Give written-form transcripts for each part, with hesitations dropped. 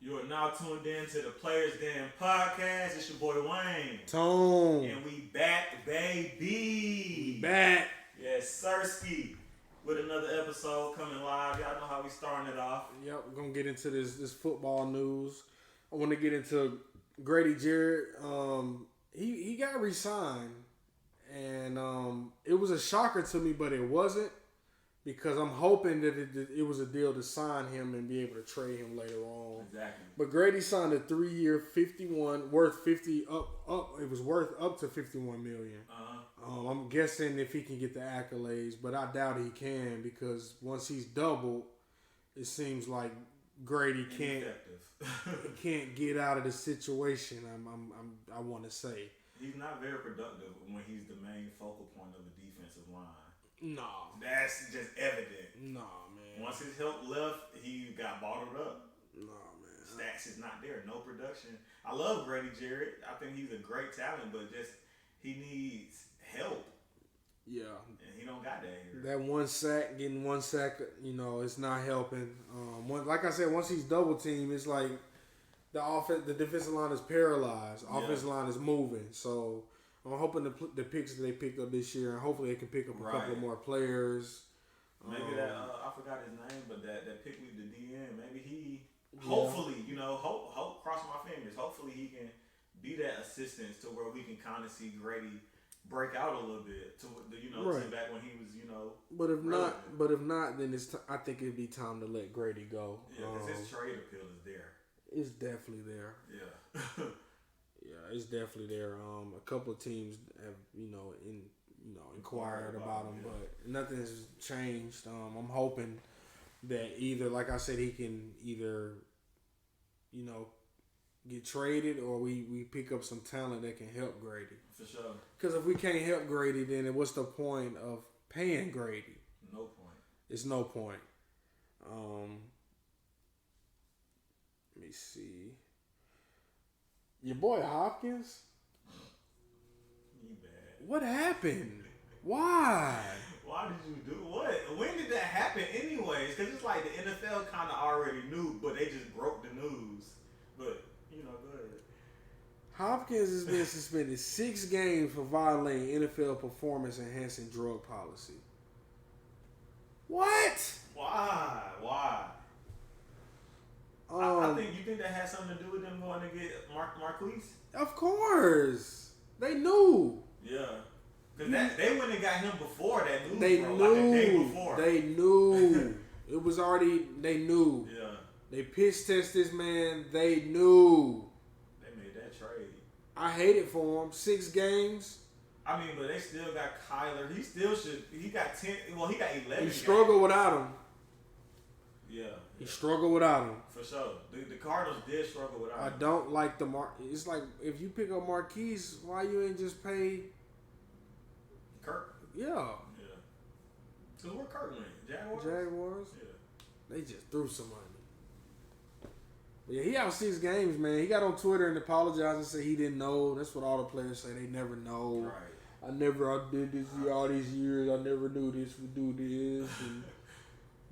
You are now tuned in to the Players Den podcast. It's your boy Wayne. Tone. And we back, baby. We back. Yes, Sirski. With another episode coming live. Y'all know how we starting it off. Yep, we're going to get into this football news. I want to get into Grady Jarrett. He got re-signed. And it was a shocker to me, but it wasn't. Because I'm hoping that it was a deal to sign him and be able to trade him later on. Exactly. But Grady signed a 3-year, 51 worth 50 up. It was worth up to $51 million. I'm guessing if he can get the accolades, but I doubt he can because once he's doubled, it seems like Grady can't get out of the situation. I want to say he's not very productive when he's the main focal point of the defensive line. No. That's just evident. No, man. Once his help left, he got bottled up. No, man. Stats is not there. No production. I love Grady Jarrett. I think he's a great talent, but just he needs help. Yeah. And he don't got that here. That getting one sack, it's not helping. Like I said, once he's double teamed, it's like the defensive line is paralyzed. Offensive line is moving. So I'm hoping the picks that they picked up this year, and hopefully they can pick up a couple more players. Maybe I forgot his name, but that pick with the DN, maybe he, hopefully, hope cross my fingers. Hopefully he can be that assistance to where we can kind of see Grady break out a little bit to back when he was, But if relevant. not, then I think it'd be time to let Grady go. Yeah, because his trade appeal is there. It's definitely there. Yeah. Yeah, it's definitely there. A couple of teams have, inquired about him, but nothing has changed. I'm hoping that either, like I said, he can either, get traded or we pick up some talent that can help Grady. For sure. Because if we can't help Grady, then what's the point of paying Grady? No point. It's no point. Let me see. Your boy Hopkins? You bad. What happened? Why? Why did you do what? When did that happen anyways? Because it's like the NFL kind of already knew, but they just broke the news. But, go ahead. Hopkins has been suspended 6 games for violating NFL performance-enhancing drug policy. What? Why? I think you think that has something to do with them going to get Marquise? Of course. They knew. Yeah. Because they went and got him before that news. They bro, knew. Like a day before. They knew. It was already, they knew. Yeah. They piss test this man. They knew. They made that trade. I hate it for him. 6 games. I mean, but they still got Kyler. He still should. He got 10. Well, he got 11. He struggled without him. Yeah. He struggled without him. For sure. The Cardinals did struggle without him. I don't like the It's like if you pick up Marquise, why you ain't just pay Kirk? Yeah. Yeah. Because where Kirk went? Jaguars? Yeah. They just threw some money. But yeah, he out 6 games, man. He got on Twitter and apologized and said he didn't know. That's what all the players say. They never know. Right. I did this all these years. I never knew this would do this. And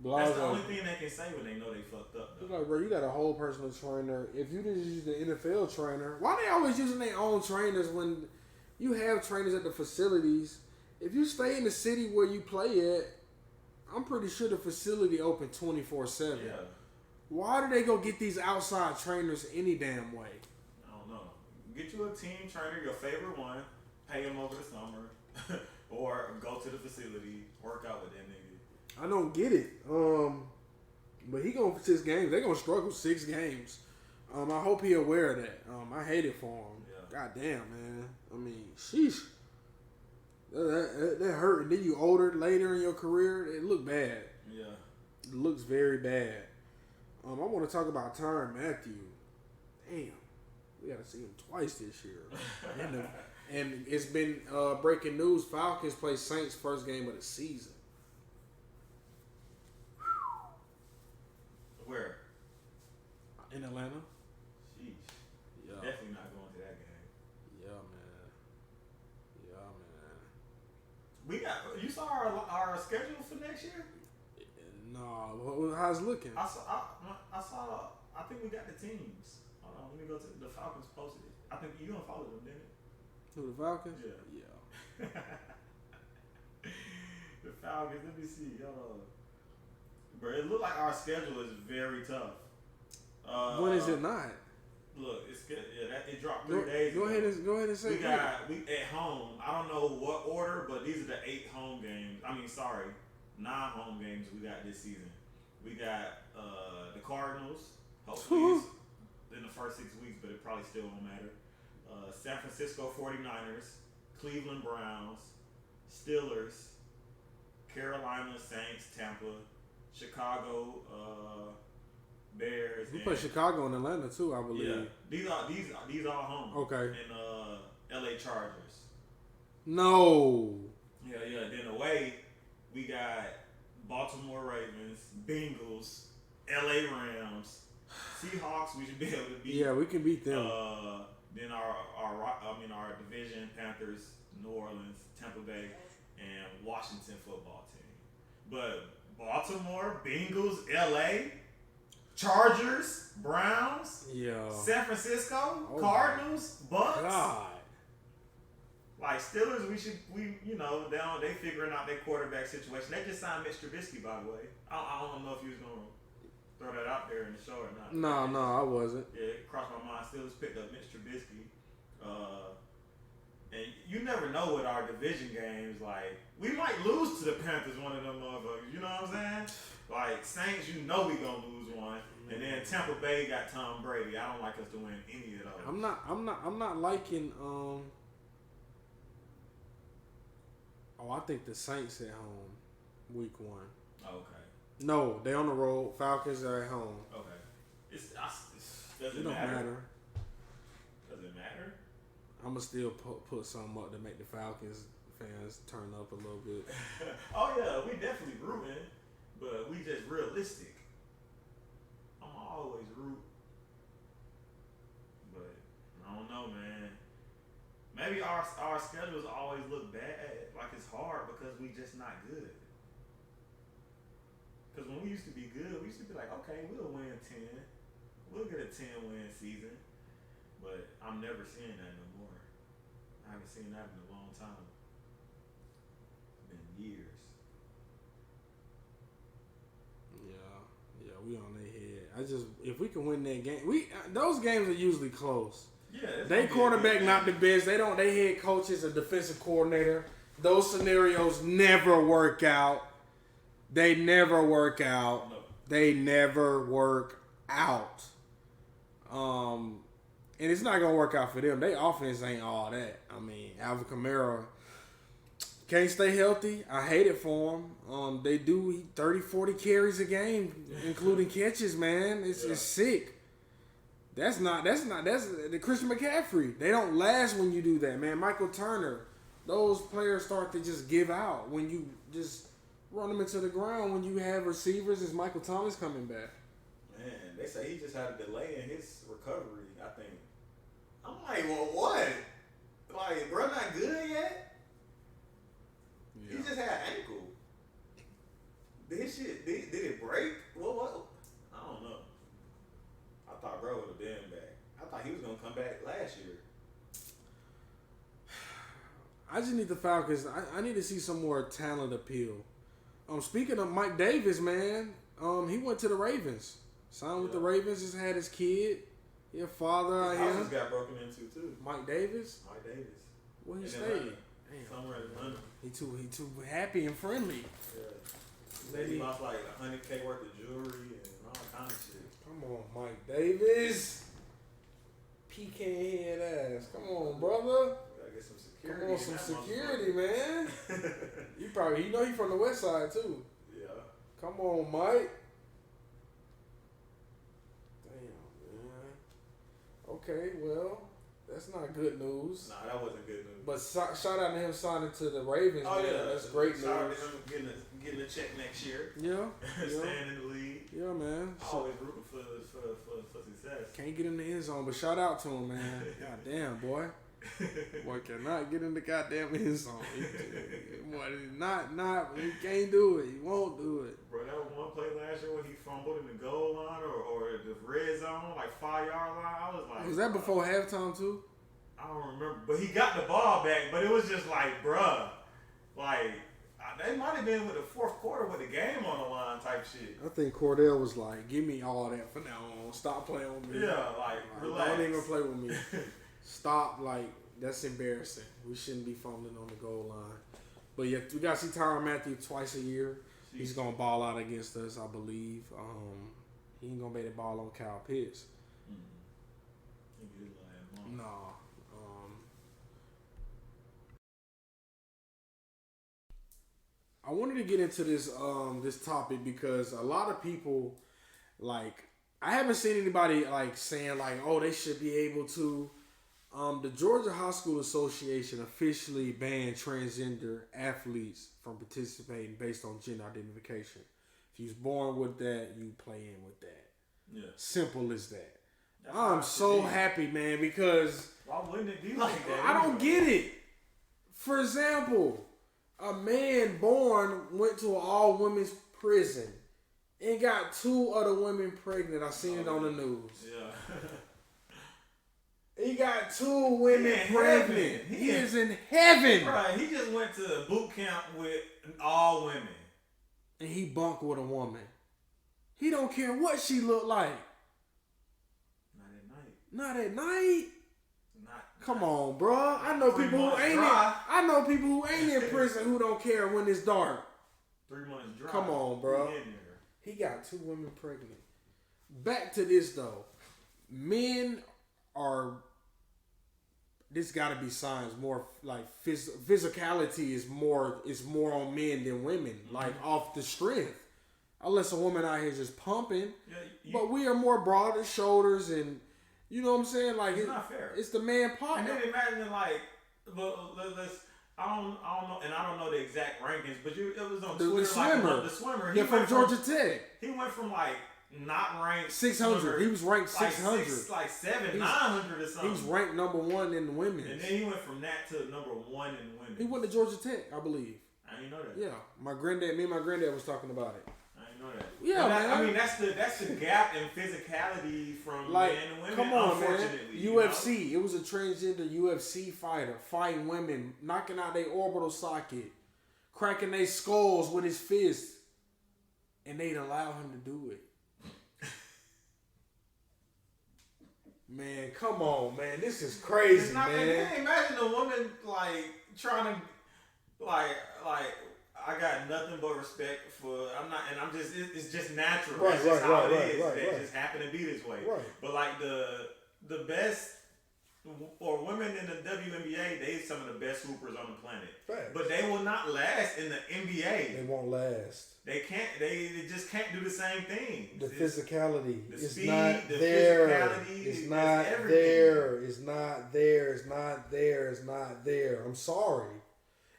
that's the only thing they can say when they know they fucked up, though. Like, bro, you got a whole personal trainer. If you just use the NFL trainer, why they always using their own trainers when you have trainers at the facilities? If you stay in the city where you play at, I'm pretty sure the facility open 24/7. Yeah. Why do they go get these outside trainers any damn way? I don't know. Get you a team trainer, your favorite one, pay him over the summer, or go to the facility, work out with that nigga. I don't get it. But he going for 6 games. They're gonna struggle 6 games. I hope he aware of that. I hate it for him. Yeah. God damn, man. I mean, sheesh. That hurt. And then you older later in your career, it look bad. Yeah. It looks very bad. I want to talk about Tyrann Mathieu. Damn. We got to see him twice this year. And it's been breaking news. Falcons play Saints first game of the season. Where? In Atlanta. Sheesh. Yeah. Definitely not going to that game. Yeah, man. We got. You saw our schedule for next year? No. How's it looking? I I think we got the teams. Hold on, let me go to the Falcons posted it. I think you don't follow them, didn't it? Who, the Falcons? Yeah. The Falcons. Let me see. Hold on. Bro, it looked like our schedule is very tough. When is it not? Look, it's good. Yeah, it dropped 3 days ago. Go ahead and say we at home. I don't know what order, but these are the 8 home games. 9 home games we got this season. We got the Cardinals. Hopefully it's in the first 6 weeks, but it probably still won't matter. San Francisco 49ers, Cleveland Browns, Steelers, Carolina Saints, Tampa, Chicago Bears. We play Chicago and Atlanta too, I believe. Yeah, these are home. Okay. And LA Chargers. No. Yeah. Then away, we got Baltimore Ravens, Bengals, LA Rams, Seahawks. We should be able to beat. Yeah, we can beat them. Then our division: Panthers, New Orleans, Tampa Bay, and Washington football team. But Baltimore, Bengals, LA, Chargers, Browns, San Francisco, Cardinals, Bucks. God. Like Steelers, they figuring out their quarterback situation. They just signed Mitch Trubisky, by the way. I don't know if you was gonna throw that out there in the show or not. No, I wasn't. Yeah, it crossed my mind. Steelers picked up Mitch Trubisky, and you never know with our division games. Like we might lose to the Panthers, one of them motherfuckers. You know what I'm saying? Like Saints, we gonna lose one, and then Tampa Bay got Tom Brady. I don't like us to win any of those. I'm not liking. I think the Saints at home, week 1. Okay. No, they on the road. Falcons are at home. Okay. Does It it don't matter? matter. Does it matter? I'm gonna still put something up to make the Falcons fans turn up a little bit. Oh yeah, we definitely rooting, but we just realistic. I'm always root, but I don't know, man. Maybe our schedules always look bad, like it's hard because we just not good. Because when we used to be good, we used to be like, okay, we'll win 10. We'll get a 10-win season. But I'm never seeing that no more. I haven't seen that in a long time. It's been years. Yeah, we on their head. If we can win that game, those games are usually close. Yeah, they quarterback not the best. They head coach is a defensive coordinator. Those scenarios never work out. They never work out. No. They never work out. And it's not gonna work out for them. Their offense ain't all that. Alvin Kamara can't stay healthy. I hate it for him. They do 30, 40 carries a game, including catches. Man, it's sick. That's the Christian McCaffrey. They don't last when you do that, man. Michael Turner. Those players start to just give out when you just run them into the ground. When you have receivers, is Michael Thomas coming back? Man, they say he just had a delay in his recovery, I think. I'm like, well, what? Like, bro, not good yet? Yeah. He just had ankle. Did it break? What? I don't know. I thought bro would have been back. I thought he was going to come back last year. I just need the Falcons. I need to see some more talent appeal. Speaking of Mike Davis, man, he went to the Ravens. Signed with the Ravens. Just had his kid. Your father out here. His house got broken into too. Mike Davis. Where he stayed? Somewhere in London. He too happy and friendly. Yeah. He lost like $100K worth of jewelry and all kind of shit. Come on, Mike Davis. Pecan head ass. Come on, brother. Get some security. Come on, some security, man. You know he from the west side too. Yeah. Come on, Mike. Damn, man. Okay, well, that's not good news. Nah, that wasn't good news. But shout out to him signing to the Ravens. Oh, man. yeah. That's great news. Shout out to him getting a check next year. Yeah. Staying in the league. Yeah, man. Always rooting for success. Can't get in the end zone, but shout out to him, man. God damn, boy. Boy cannot get in the goddamn end zone. Boy, he can't do it. He won't do it. Bro, that was one play last year when he fumbled in the goal line or the red zone, like 5-yard line. I was like, was that before halftime too? I don't remember, but he got the ball back. But it was just like, bruh, like they might have been with the fourth quarter with the game on the line type shit. I think Cordell was like, "Give me all that for now on. Stop playing with me. Yeah, like relax. Don't even play with me. Stop. Like that's embarrassing. We shouldn't be fumbling on the goal line." But yeah, we got to see Tyrann Mathieu twice a year. He's gonna ball out against us, I believe. He ain't gonna make the ball on Kyle Pitts. No. I wanted to get into this this topic because a lot of people, like, I haven't seen anybody like saying like, oh, they should be able to. The Georgia High School Association officially banned transgender athletes from participating based on gender identification. If you was born with that, you play in with that. Yeah. Simple as that. I'm so happy, man, because why wouldn't it be like that? I don't get it. For example, a man born went to an all-women's prison and got 2 other women pregnant. I seen it on the news. Yeah. He got 2 women pregnant. He is in heaven. Right. He just went to boot camp with all women. And he bunked with a woman. He don't care what she looked like. Not at night. Come on, bro. I know people who ain't in prison who don't care when it's dark. 3 months dry. Come on, bro. He got 2 women pregnant. Back to this though. Men are. This got to be signs more like physicality is more on men than women. Like off the strength. Unless a woman out here just pumping. Yeah, but we are more broader shoulders and. You know what I'm saying? Like it's not fair. It's the man part. And then imagine like, let's I don't know, and I don't know the exact rankings, but it was on Twitter. The swimmer. He from Georgia Tech. He went from like not ranked 600. He was ranked 600, like 900 or something. He was ranked number 1 in the women. And then he went from that to number 1 in the women. He went to Georgia Tech, I believe. I didn't know that. Yeah, me and my granddad was talking about it. Know that. Yeah, man. I mean, that's the gap in physicality from like, men and women. Come on, man. UFC. You know? It was a transgender UFC fighter fighting women, knocking out their orbital socket, cracking their skulls with his fist, and they'd allow him to do it. Man, come on, man. This is crazy, man. Imagine a woman like trying to like. I got nothing but respect for. It's just natural. Right, That's just how it is. Right, they just happen to be this way. Right. But like the best or women in the WNBA, they some of the best hoopers on the planet. Right. But they will not last in the NBA. They won't last. They can't. They just can't do the same thing. The physicality is speed, not the there. physicality It's not there. It's not there. It's not there. It's not there. I'm sorry.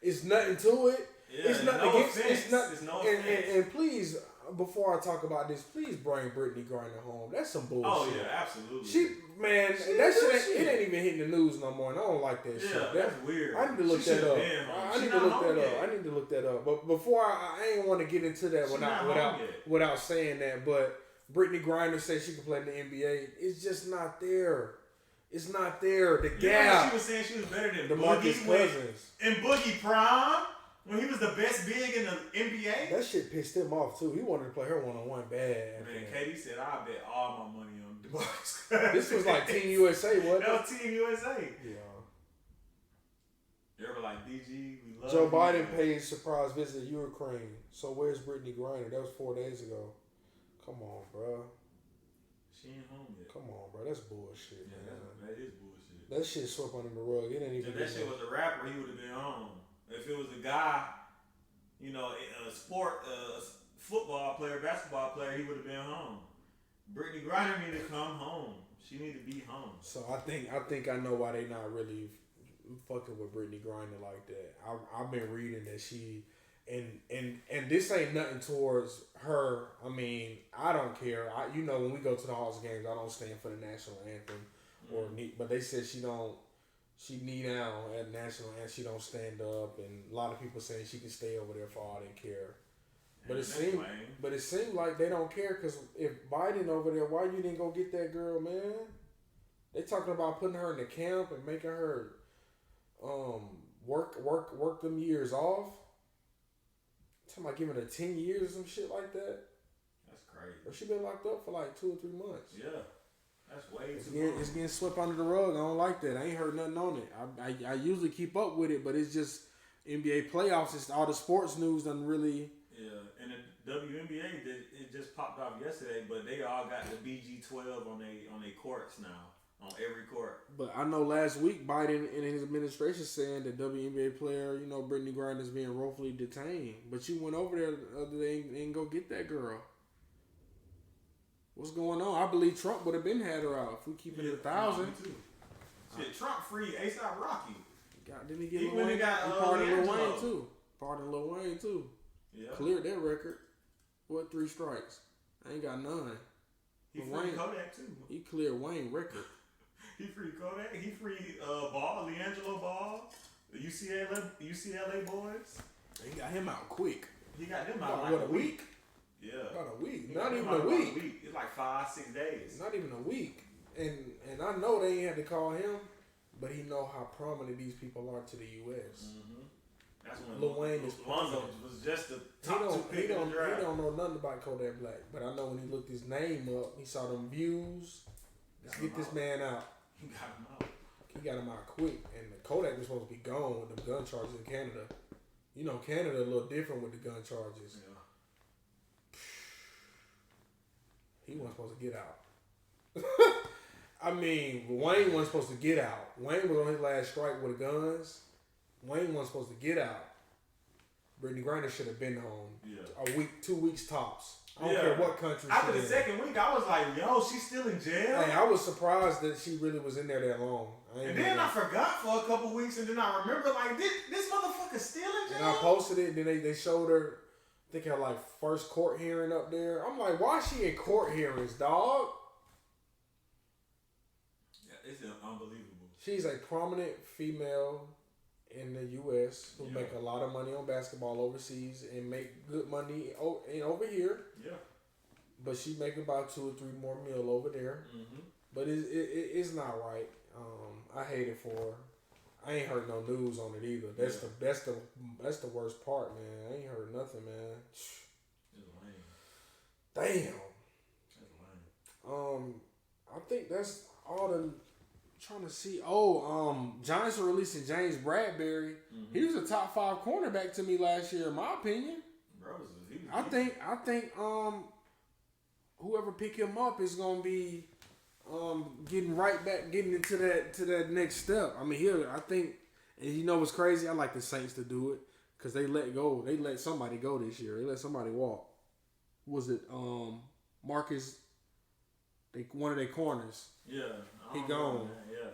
It's nothing to it. Yeah, it's nothing no against. Offense. It's not. It's no and please, before I talk about this, please bring Brittany Griner home. That's some bullshit. Oh yeah, absolutely. That shit ain't even hitting the news no more, and I don't like that shit. That's weird. I need to look that up. I need to look that up. But before I ain't want to get into that without saying that. But Brittany Griner said she could play in the NBA. It's just not there. It's not there. The gap. She was saying she was better than DeMarcus Cousins in Boogie Prime. When he was the best big in the NBA? That shit pissed him off, too. He wanted to play her one-on-one bad. Man, Katie said, I bet all my money on DeMarcus. This was like Team USA, wasn't it? That was Team USA. Yeah. You ever like, DG, we love Joe Biden paid surprise visit to Ukraine. So where's Brittany Griner? That was 4 days ago. Come on, bro. She ain't home yet. Come on, bro. That's bullshit, man. That is bullshit. That shit swept under the rug. It ain't even. If that shit was a rapper, he would have been home. If it was a guy, a football player, basketball player, he would have been home. Brittany Griner need to come home. She need to be home. So I think I know why they not really fucking with Brittany Griner like that. I've been reading that she and this ain't nothing towards her. I mean, I don't care. When we go to the Hawks games, I don't stand for the national anthem but they said she knee down at national and she don't stand up, and a lot of people saying she can stay over there for all they care. But it seemed like they don't care because if Biden over there, why you didn't go get that girl, man? They talking about putting her in the camp and making her work them years off. Talking about giving her 10 years or some shit like that. That's crazy. But she been locked up for like 2 or 3 months. Yeah. That's way too long. It's getting swept under the rug. I don't like that. I ain't heard nothing on it. I usually keep up with it, but it's just NBA playoffs. It's all the sports news doesn't really. Yeah, and the WNBA it just popped off yesterday, but they all got the BG12 on their courts now, on every court. But I know last week Biden and his administration saying that WNBA player, Brittany Griner is being wrongfully detained. But you went over there the other day and go get that girl. What's going on? I believe Trump would have been had her out if we keep it at 1,000. Shit, Trump free A$AP Rocky. Didn't he get Lil Wayne? Part of Lil Wayne too. Part of Lil Wayne too. Yeah. Cleared that record. What 3 strikes? I ain't got none. He free Kodak too. He cleared Wayne record. He free Kodak. He free Ball, Leangelo Ball, the UCLA boys. He got him out quick. He got them out like a week. Yeah. About a week. Not even a week. It's like 5-6 days. Not even a week. And I know they ain't had to call him, but he know how prominent these people are to the U.S. Mm-hmm. That's when Lil Wayne is Lonzo was just the top 2 pick in the draft. He don't know nothing about Kodak Black, but I know when he looked his name up, he saw them views. Let's get this man out. He got him out. He got him out quick, and the Kodak was supposed to be gone with the gun charges in Canada. Canada a little different with the gun charges. Yeah. He wasn't supposed to get out. I mean, Wayne wasn't supposed to get out. Wayne was on his last strike with the guns. Wayne wasn't supposed to get out. Brittany Griner should have been home. Yeah. A week, 2 weeks tops. I don't care what country After the second week, I was like, yo, she's still in jail? Hey, I was surprised that she really was in there that long. And then I forgot for a couple weeks, and then I remember, like, this motherfucker's still in jail? And I posted it, and then they showed her, I think, her, like, first court hearing up there. I'm like, why is she in court hearings, dog? Yeah, it's unbelievable. She's a prominent female in the U.S. who make a lot of money on basketball overseas and make good money over here. Yeah. But she make about 2 or 3 more mil over there. Mm-hmm. But it's not right. I hate it for her. I ain't heard no news on it either. That's the worst part, man. I ain't heard nothing, man. It's lame. Damn. That's lame. I think that's all the. Trying to see. Giants are releasing James Bradbury. Mm-hmm. He was a top 5 cornerback to me last year, in my opinion. I think whoever pick him up is gonna be getting into that next step. I mean, I think, and you know what's crazy? I like the Saints to do it because they let somebody go this year. They let somebody walk. Was it Marcus? One of their corners. Yeah. He gone. Yeah.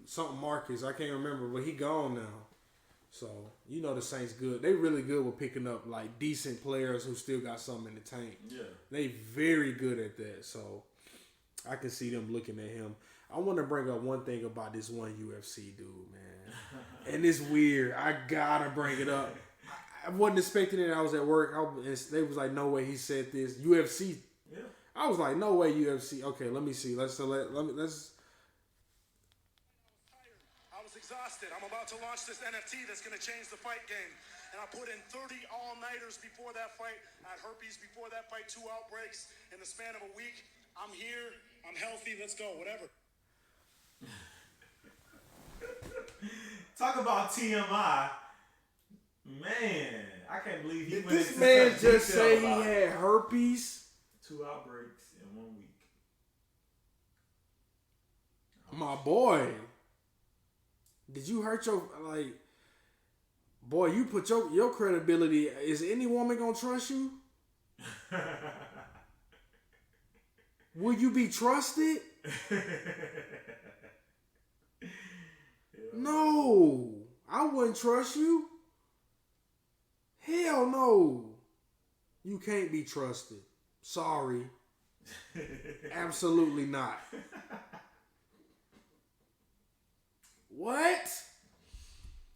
Something Marcus. I can't remember, but he gone now. So, the Saints good. They really good with picking up, like, decent players who still got something in the tank. Yeah. They very good at that. So, I can see them looking at him. I want to bring up one thing about this one UFC dude, man. And it's weird. I got to bring it up. I wasn't expecting it. I was at work. They was like, no way he said this. UFC. Yeah. I was like, no way UFC. Okay, let me see. Let's. I was exhausted. I'm about to launch this NFT that's going to change the fight game. And I put in 30 all-nighters before that fight. I had herpes before that fight, 2 outbreaks in the span of a week. I'm here. I'm healthy. Let's go. Whatever. Talk about TMI. Man, I can't believe he went this into man such just detail say he about had herpes. 2 outbreaks in 1 week. My boy. Did you hurt your, boy, you put your credibility. Is any woman going to trust you? Will you be trusted? No. I wouldn't trust you. Hell no. You can't be trusted. Sorry. Absolutely not. What?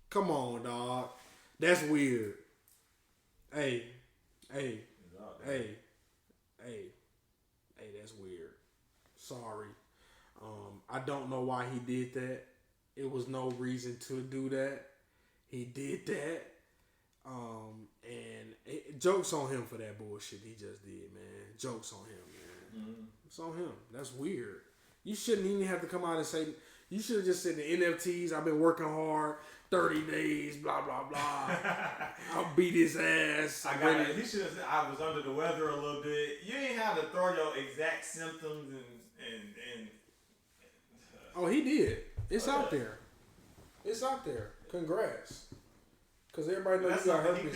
Come on, dog. That's weird. Hey, that's weird. Sorry. I don't know why he did that. It was no reason to do that. He did that. Jokes on him for that bullshit he just did, man. Jokes on him, man. Mm-hmm. It's on him. That's weird. You shouldn't even have to come out and say. You should have just said the NFTs. I've been working hard, 30 days, blah blah blah. I'll beat his ass. I got it. He should have said I was under the weather a little bit. You ain't have to throw your exact symptoms and Oh, he did. It's out there. It's out there. Congrats. Because everybody knows you got herpes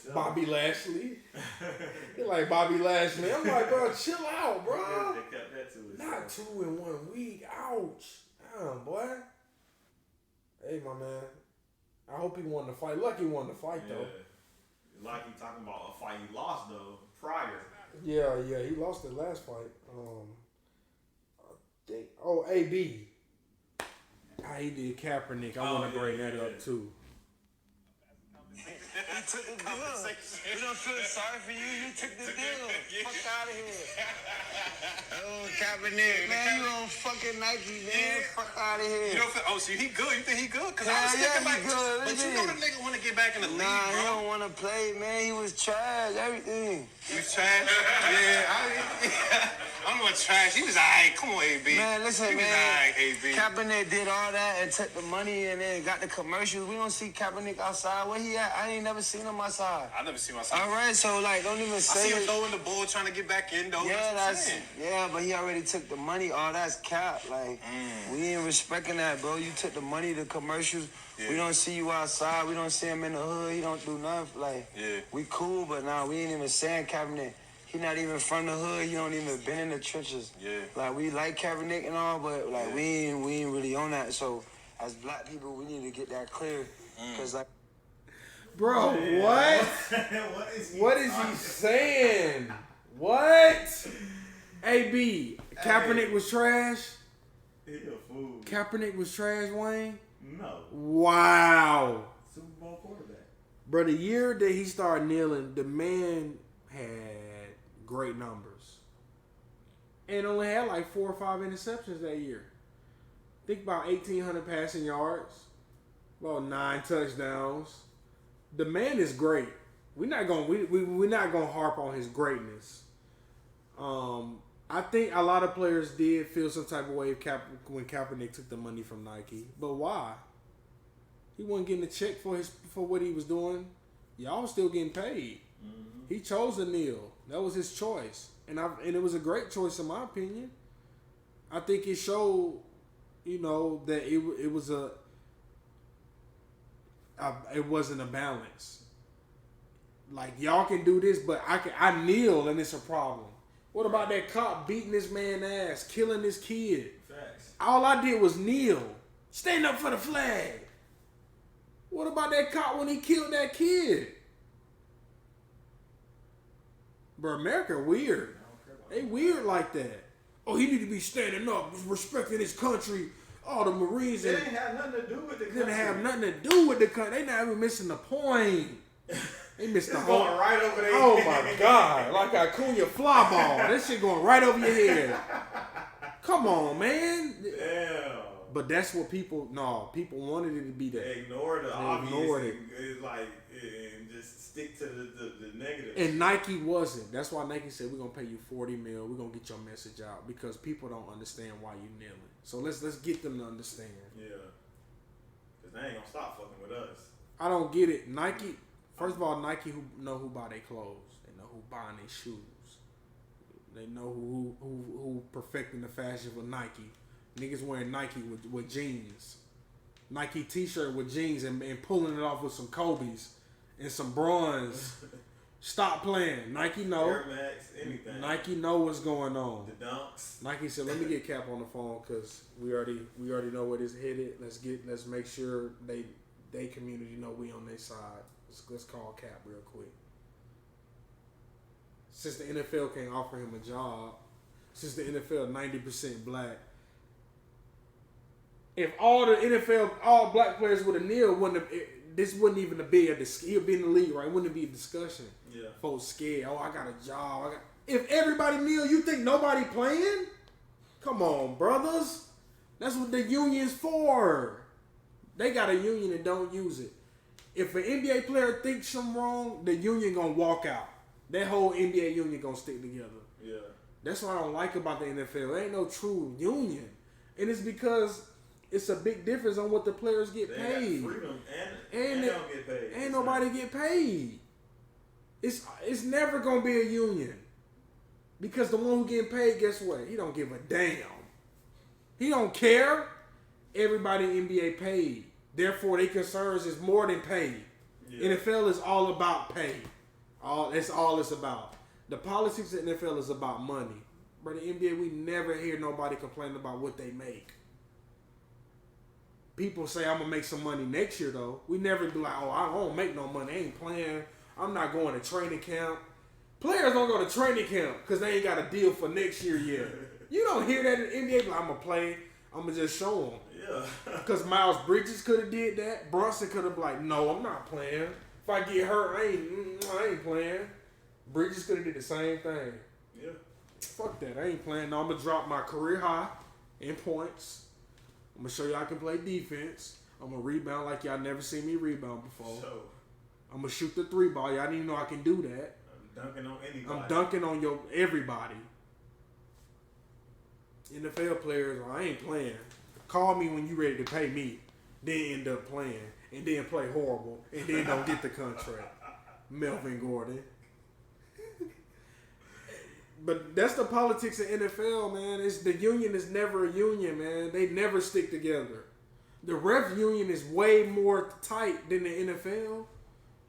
now. Bobby Lashley. You're like Bobby Lashley. I'm like, bro, chill out, bro. They kept that to Not 2 in 1 week. Ouch. Damn, boy. Hey, my man. I hope he won the fight. Lucky he won the fight, though. Like he talking about a fight he lost, though, prior. Yeah, he lost the last fight. I think, AB. He did Kaepernick. I want to bring that up, too. You took the deal. We don't feel sorry for you. You took the deal. Fuck out of here. Oh, Kaepernick. Man, you on fucking Nike, man. Fuck out of here. You don't feel, so he good? You think he good? Because I was Yeah, thinking he like, good. but you know the nigga want to get back in the league, Nah, he bro. don't want to play, man. He was trash. Everything. He was trash? Yeah, I don't know what trash. He was alright. Come on, AB. Man, listen, he man. was alright, AB. Kaepernick did all that and took the money and then got the commercials. We don't see Kaepernick outside. Where he at? I ain't never seen him outside. I never seen myself. All right, so like, don't even I say see him it. throwing the ball, trying to get back in, though. Yeah, but he already took the money. All that's cap. Like, we ain't respecting that, bro. You took the money, the commercials. Yeah. We don't see you outside. We don't see him in the hood. He don't do nothing. Like, we cool, but now we ain't even saying Kaepernick. He not even from the hood. He don't even been in the trenches. Yeah. Like, we like Kaepernick and all, but like we ain't really on that. So as black people, we need to get that clear. Cause like, bro, what? What is he saying? What? AB, Kaepernick was trash. He a fool. Kaepernick was trash, Wayne. No. Wow. Super Bowl quarterback. Bro, the year that he started kneeling, the man had great numbers. And only had like 4 or 5 interceptions that year. Think about 1,800 passing yards. About 9 touchdowns. The man is great. We're not gonna harp on his greatness. I think a lot of players did feel some type of way when Kaepernick took the money from Nike. But why? He wasn't getting a check for what he was doing. Y'all was still getting paid. Mm-hmm. He chose to kneel. That was his choice, and it was a great choice in my opinion. I think it showed, that it wasn't a balance. Like, y'all can do this, but I kneel and it's a problem. What about that cop beating this man's ass, killing this kid? Facts. All I did was kneel. Stand up for the flag. What about that cop when he killed that kid? Bro, America weird. They weird like that. Oh, he need to be standing up, respecting his country. All the Marines. It ain't have nothing to do with the country. Didn't have nothing to do with the country. They not even missing the point. They missed the whole. Going right over there. Oh my God! Like a Acuna fly ball. That shit going right over your head. Come on, man. Damn. But that's what people wanted it to be that. They ignore the obvious. It's like, and just stick to the negative. And Nike wasn't. That's why Nike said, we're going to pay you $40 million. We're going to get your message out because people don't understand why you kneeling. So let's get them to understand. Yeah. Because they ain't going to stop fucking with us. I don't get it. Nike, first of all, Nike know who buy their clothes. They know who buying their shoes. They know who perfecting the fashion for Nike. Niggas wearing Nike with jeans. Nike t-shirt with jeans and pulling it off with some Kobe's and some bronze. Stop playing. Nike know. Air Max, anything. Nike know what's going on. The dunks. Nike said, let me get Cap on the phone because we already know where this headed. Let's make sure they community know we on their side. Let's call Cap real quick. Since the NFL can't offer him a job, since the NFL 90% black, If all the NFL, all black players would have kneeled, this wouldn't even be he'll be in the league, right? Wouldn't be a discussion. Yeah. Folks scared. Oh, I got a job. If everybody kneel, you think nobody playing? Come on, brothers. That's what the union's for. They got a union and don't use it. If an NBA player thinks something wrong, the union gonna walk out. That whole NBA union gonna stick together. Yeah. That's what I don't like about the NFL. There ain't no true union. And it's because it's a big difference on what the players get paid. Got freedom and they don't get paid. Ain't nobody get paid. It's never gonna be a union. Because the one who getting paid, guess what? He don't give a damn. He don't care. Everybody in NBA paid. Therefore, their concerns is more than pay. Yeah. NFL is all about pay. That's all it's about. The politics of the NFL is about money. But the NBA, we never hear nobody complain about what they make. People say, I'm going to make some money next year, though. We never be like, oh, I don't make no money. I ain't playing. I'm not going to training camp. Players don't go to training camp because they ain't got a deal for next year yet. You don't hear that in the NBA. Like, I'm going to play. I'm going to just show them. Yeah. Because Miles Bridges could have did that. Brunson could have been like, no, I'm not playing. If I get hurt, I ain't playing. Bridges could have did the same thing. Yeah. Fuck that. I ain't playing. No, I'm going to drop my career high in points. I'm going to show y'all I can play defense. I'm going to rebound like y'all never seen me rebound before. So, I'm going to shoot the 3-ball. Y'all didn't even know I can do that. I'm dunking on anybody. I'm dunking on everybody. NFL players, I ain't playing. Call me when you ready to pay me. Then end up playing. And then play horrible. And then don't get the contract. Melvin Gordon. But that's the politics of NFL, man. The union is never a union, man. They never stick together. The ref union is way more tight than the NFL.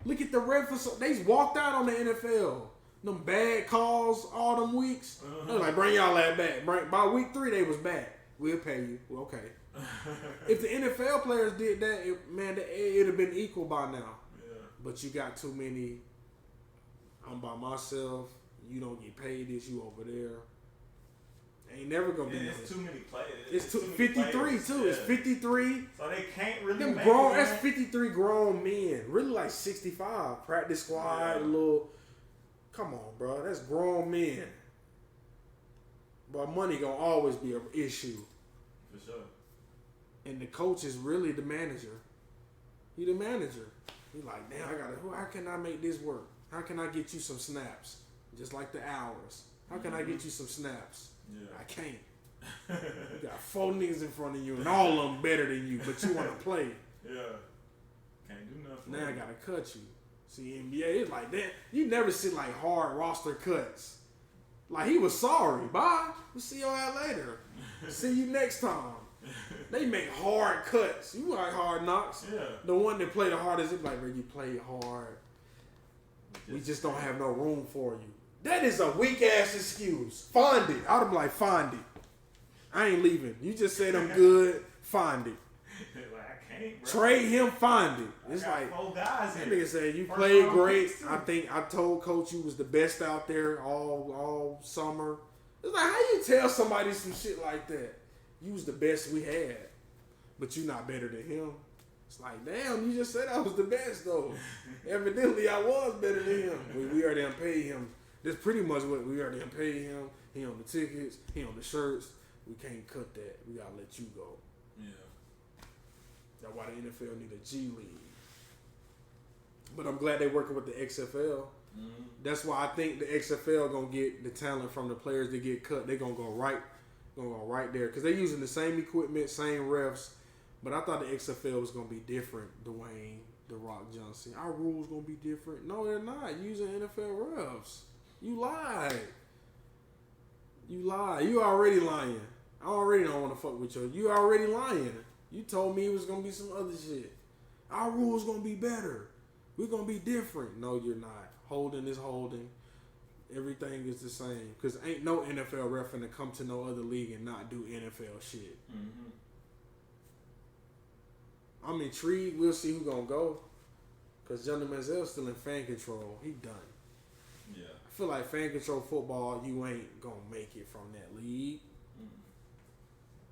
Look at the refs. They walked out on the NFL. Them bad calls all them weeks. They're like, bring y'all that back. By week 3, they was back. We'll pay you. Well, okay. If the NFL players did that, it'd have been equal by now. Yeah. But you got too many. I'm by myself. You don't get paid this. You over there. Ain't never gonna be. It's too many players. It's 53 players. too. Yeah. It's 53. So they can't really. Them make grown. it, That's 53 grown men. Really like 65. Practice squad. A little. Come on, bro. That's grown men. But money gonna always be an issue. For sure. And the coach is really the manager. He the manager. He like, damn, how can I make this work? How can I get you some snaps? Just like the hours. How can I get you some snaps? Yeah. I can't. You got 4 niggas in front of you and all of them better than you, but you want to play. Yeah. Can't do nothing. Now I got to cut you. See, NBA, it's like that. You never see like hard roster cuts. Like he was sorry. Bye. We'll see y'all out later. See you next time. They make hard cuts. You like Hard Knocks. Yeah. The one that play the hardest, it's like, bro, you play hard. We just don't have no room for you. That is a weak ass excuse. Find it. I'd be like, find it. I ain't leaving. You just said I'm good. Find it. Like, I can't, bro. Trade him. Find it. It's I got like 4 guys that here. nigga said you First played round great. picks, too. I think I told coach you was the best out there all summer. It's like, how you tell somebody some shit like that? You was the best we had, but you not better than him. It's like, damn, you just said I was the best though. Evidently, I was better than him. We already done paid him. That's pretty much what we already done paid him. He on the tickets. He on the shirts. We can't cut that. We gotta let you go. Yeah. That's why the NFL need a G League. But I'm glad they're working with the XFL. Mm-hmm. That's why I think the XFL gonna get the talent from the players that get cut. They're gonna go right there because they're using the same equipment, same refs. But I thought the XFL was gonna be different. Dwayne, The Rock Johnson, our rules gonna be different. No, they're not. Using NFL refs. You lied. You already lying. I already don't want to fuck with you. You already lying. You told me it was gonna be some other shit. Our rules gonna be better. We're gonna be different. No, you're not. Holding is holding. Everything is the same. Because ain't no NFL ref finna come to no other league and not do NFL shit. Mm-hmm. I'm intrigued. We'll see who's gonna go. Because Johnny Manziel's still in fan control. He done. Yeah. I feel like fan control football, you ain't gonna make it from that league.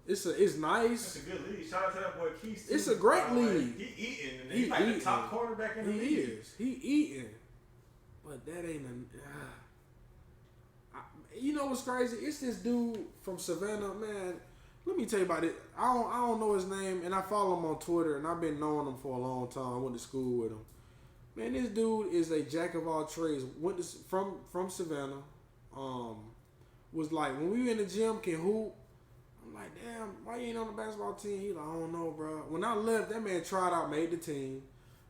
It's nice. It's a good league. Shout out to that boy Keith. It's a great league. He eating. And he's like the top quarterback in the league. He eating. But that ain't you know what's crazy? It's this dude from Savannah, man. Let me tell you about it. I don't know his name, and I follow him on Twitter, and I've been knowing him for a long time. I went to school with him. Man, this dude is a jack of all trades. Went to, from Savannah. Was like, when we were in the gym, can hoop. I'm like, damn, why you ain't on the basketball team? He like, I don't know, bro. When I left, that man tried out, made the team.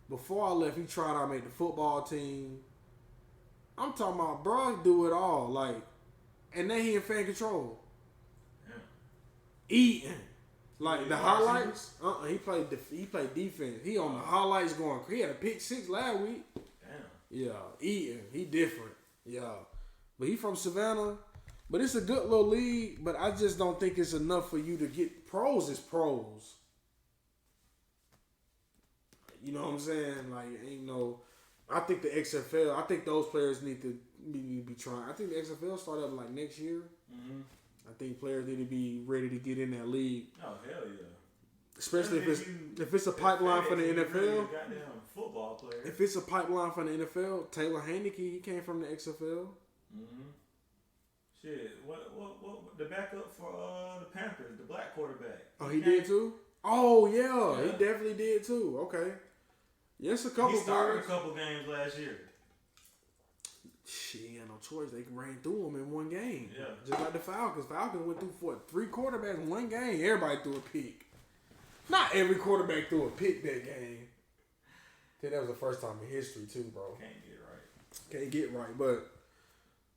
Before I left, he tried out, made the football team. I'm talking about, bro, do it all. Like, and then he in fan control. Yeah. Eating. Like, the highlights, he played defense. He on the highlights going, he had a pick 6 last week. Damn. Yeah, eating. He different. Yeah. But he from Savannah. But it's a good little league, but I just don't think it's enough for you to get pros as pros. You know what I'm saying? Like, ain't no. I think the XFL. I think those players need to be trying. I think the XFL start up like next year. Mm-hmm. I think players need to be ready to get in that league. Oh hell yeah! Especially if it's a pipeline for the NFL. Goddamn football player. If it's a pipeline for the NFL, Taylor Heineke, he came from the XFL. Mm-hmm. Shit, what the backup for the Panthers, the black quarterback. Oh, he did too? Oh yeah, he definitely did too. Okay. Yes, a couple. He started a couple games last year. Shit, he had no choice. They ran through him in one game. Yeah. Just like the Falcons. Falcons went through 3 quarterbacks in one game. Everybody threw a pick. Not every quarterback threw a pick that game. I think that was the first time in history too, bro. Can't get right, but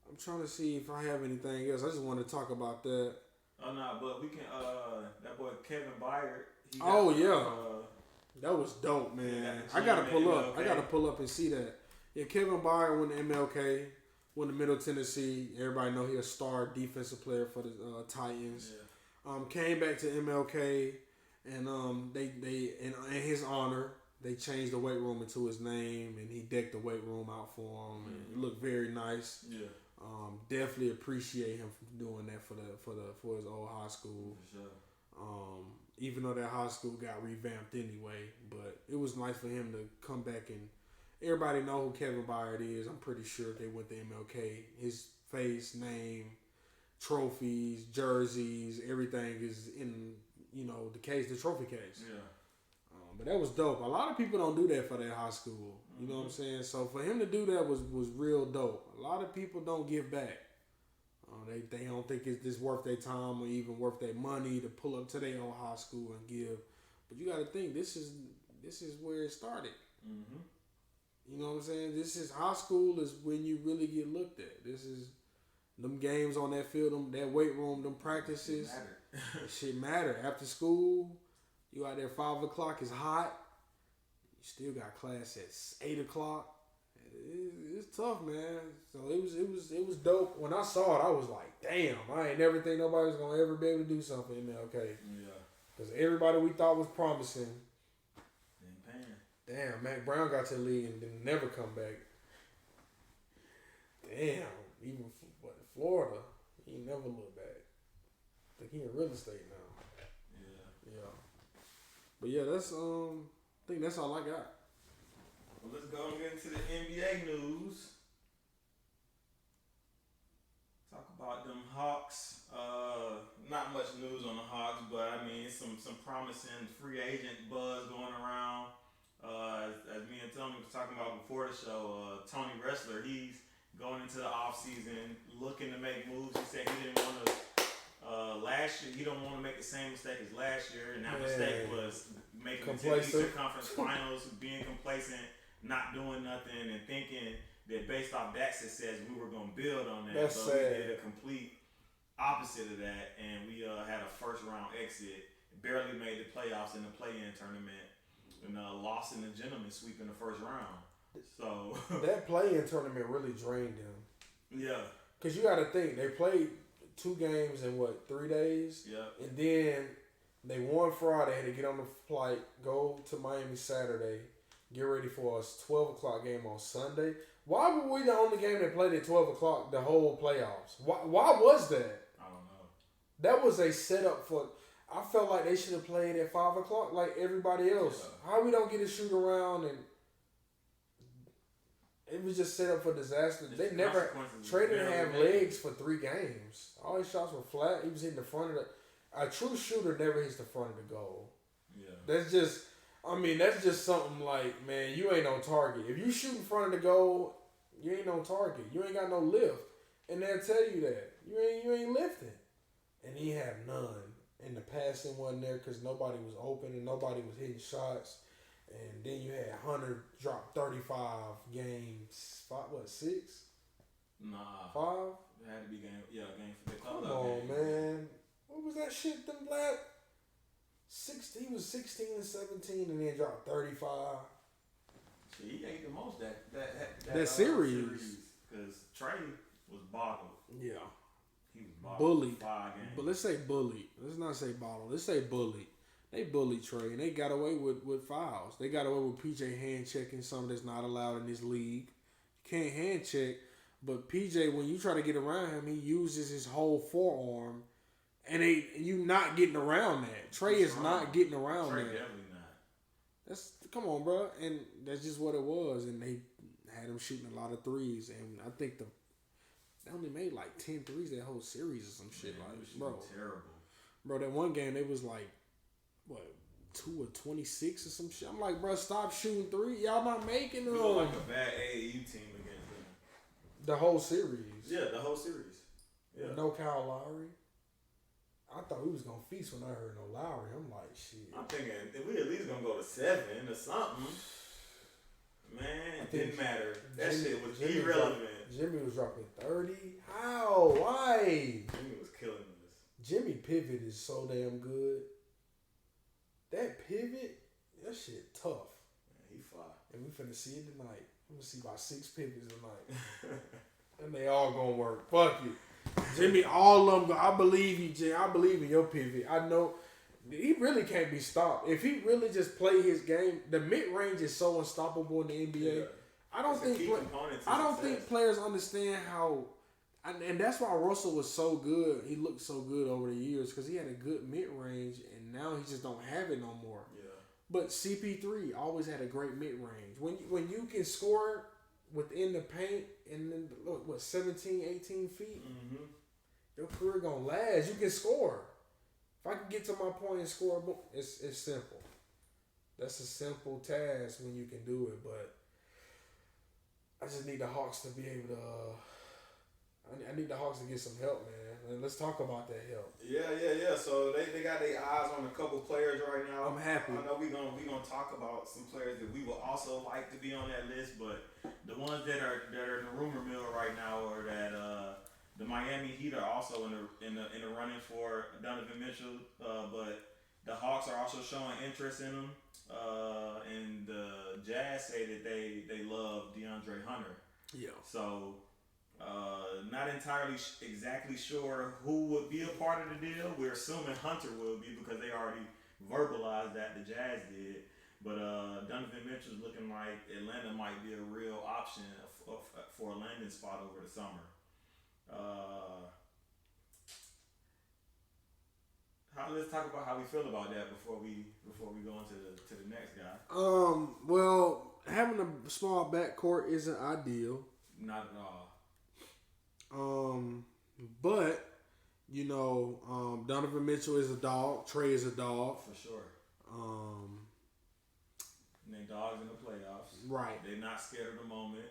I'm trying to see if I have anything else. I just want to talk about that. Oh no, but we can. That boy Kevin Byard. That was dope, man. I gotta pull up. I gotta pull up and see that. Yeah, Kevin Byard won the MLK, won the Middle Tennessee. Everybody know he a star defensive player for the Titans. Yeah. Came back to MLK, and they in his honor they changed the weight room into his name, and he decked the weight room out for him. Mm-hmm. And it looked very nice. Yeah. Definitely appreciate him for doing that for his old high school. For sure. Even though that high school got revamped anyway, but it was nice for him to come back, and everybody know who Kevin Byard is. I'm pretty sure if they went to MLK, his face, name, trophies, jerseys, everything is in the case, the trophy case. Yeah. But that was dope. A lot of people don't do that for their high school. You know what I'm saying? So for him to do that was real dope. A lot of people don't give back. They don't think it's this worth their time or even worth their money to pull up to their own high school and give. But you got to think this is where it started. Mm-hmm. You know what I'm saying? This is high school is when you really get looked at. This is them games on that field, that weight room, them practices. Shit matter. After school, you out there 5 o'clock. It's hot. You still got class at 8 o'clock. It's tough, man. So it was dope. When I saw it, I was like, damn, I ain't never think nobody was gonna ever be able to do something in MLK. Yeah. Because everybody we thought was promising. Damn, Mac Brown got to the league and didn't never come back. Damn, even Florida, he never looked back. I think he in real estate now. Yeah. But yeah, that's I think that's all I got. Well, let's go and get into the NBA news. Talk about them Hawks. Not much news on the Hawks, but I mean some promising free agent buzz going around. As me and Tony was talking about before the show, Tony Wrestler, he's going into the offseason looking to make moves. He said he didn't want to last year. He don't want to make the same mistake as last year, and that mistake was making it to the Eastern Conference Finals, being complacent, not doing nothing, and thinking that based off that success we were going to build on that. That's but sad. We did a complete opposite of that, and we had a first round exit, barely made the playoffs in the play-in tournament, and lost in the gentleman sweep in the first round. So that play-in tournament really drained them. Yeah. Because you got to think, they played 2 games in 3 days? Yeah. And then they won Friday, had to get on the flight, go to Miami Saturday, get ready for a 12 o'clock game on Sunday. Why were we the only game that played at 12 o'clock the whole playoffs? Why was that? I don't know. That was a setup for... I felt like they should have played at 5 o'clock like everybody else. Yeah. How we don't get a shoot around and it was just set up for disaster. They never Trae didn't have legs for 3 games. All his shots were flat. He was hitting the front of the. A true shooter never hits the front of the goal. Yeah, that's just something like, man, you ain't on target. If you shoot in front of the goal, you ain't on target. You ain't got no lift, and they'll tell you that you ain't lifting. And he had none. And the passing wasn't there because nobody was open and nobody was hitting shots. And then you had Hunter drop 35 games. 6? Nah. 5? It had to be game. Come on, man. What was that shit? Them black 16. He was 16 and 17 and then dropped 35. Shit, he ate the most that series. Because Trae was bottled. Yeah. He was bottled. Bullied. 5 games. But let's say bullied. Let's not say bottled. Let's say bullied. They bullied Trae and they got away with fouls. They got away with PJ hand checking, something that's not allowed in this league. You can't hand check, but PJ, when you try to get around him, he uses his whole forearm, and you not getting around that. Trae is not getting around Trae that. Definitely not. Come on, bro, and that's just what it was. And they had him shooting a lot of threes, and I think they only made like 10 threes that whole series or some shit. Man, like, bro, terrible. Bro, that one game they was like, 2 or 26 or some shit. I'm like, bro, stop shooting 3. Y'all not making them. We look like a bad AAU team against them. The whole series. Yeah, the whole series. Yeah. No Kyle Lowry. I thought we was gonna feast when I heard no Lowry. I'm like, shit. I'm thinking if we at least gonna go to 7 or something. Man, it didn't matter. That shit was irrelevant. Jimmy was dropping 30. How? Why? Jimmy was killing us. Jimmy pivot is so damn good. That pivot, that shit tough. Man, he fly. And we finna see it tonight. I'm gonna see about 6 pivots tonight. And they all gonna work. Fuck you. Jimmy, all of them, I believe you, Jim. I believe in your pivot. I know he really can't be stopped. If he really just play his game, the mid-range is so unstoppable in the NBA. Yeah. I don't think players understand how, and that's why Russell was so good. He looked so good over the years because he had a good mid-range, and now he just don't have it no more. Yeah. But CP3 always had a great mid-range. When you can score within the paint and then, 17, 18 feet, your career gonna last. You can score. If I can get to my point and score, it's simple. That's a simple task when you can do it, but I just need the Hawks to be able to. I need the Hawks to get some help, man. And let's talk about that help. Yeah. So they got their eyes on a couple players right now. I'm happy. I know we gonna talk about some players that we would also like to be on that list, but the ones that are in the rumor mill right now are that the Miami Heat are also in the running for Donovan Mitchell, but the Hawks are also showing interest in him. And the Jazz say that they love DeAndre Hunter. Yeah. So. Not entirely exactly sure who would be a part of the deal. We're assuming Hunter will be because they already verbalized that the Jazz did. But Donovan Mitchell's looking like Atlanta might be a real option for a landing spot over the summer. Let's talk about how we feel about that before we go into the next guy. Well, having a small backcourt isn't ideal. Not at all. But Donovan Mitchell is a dog. Trae is a dog for sure. And they dogs in the playoffs. Right. They're not scared of the moment.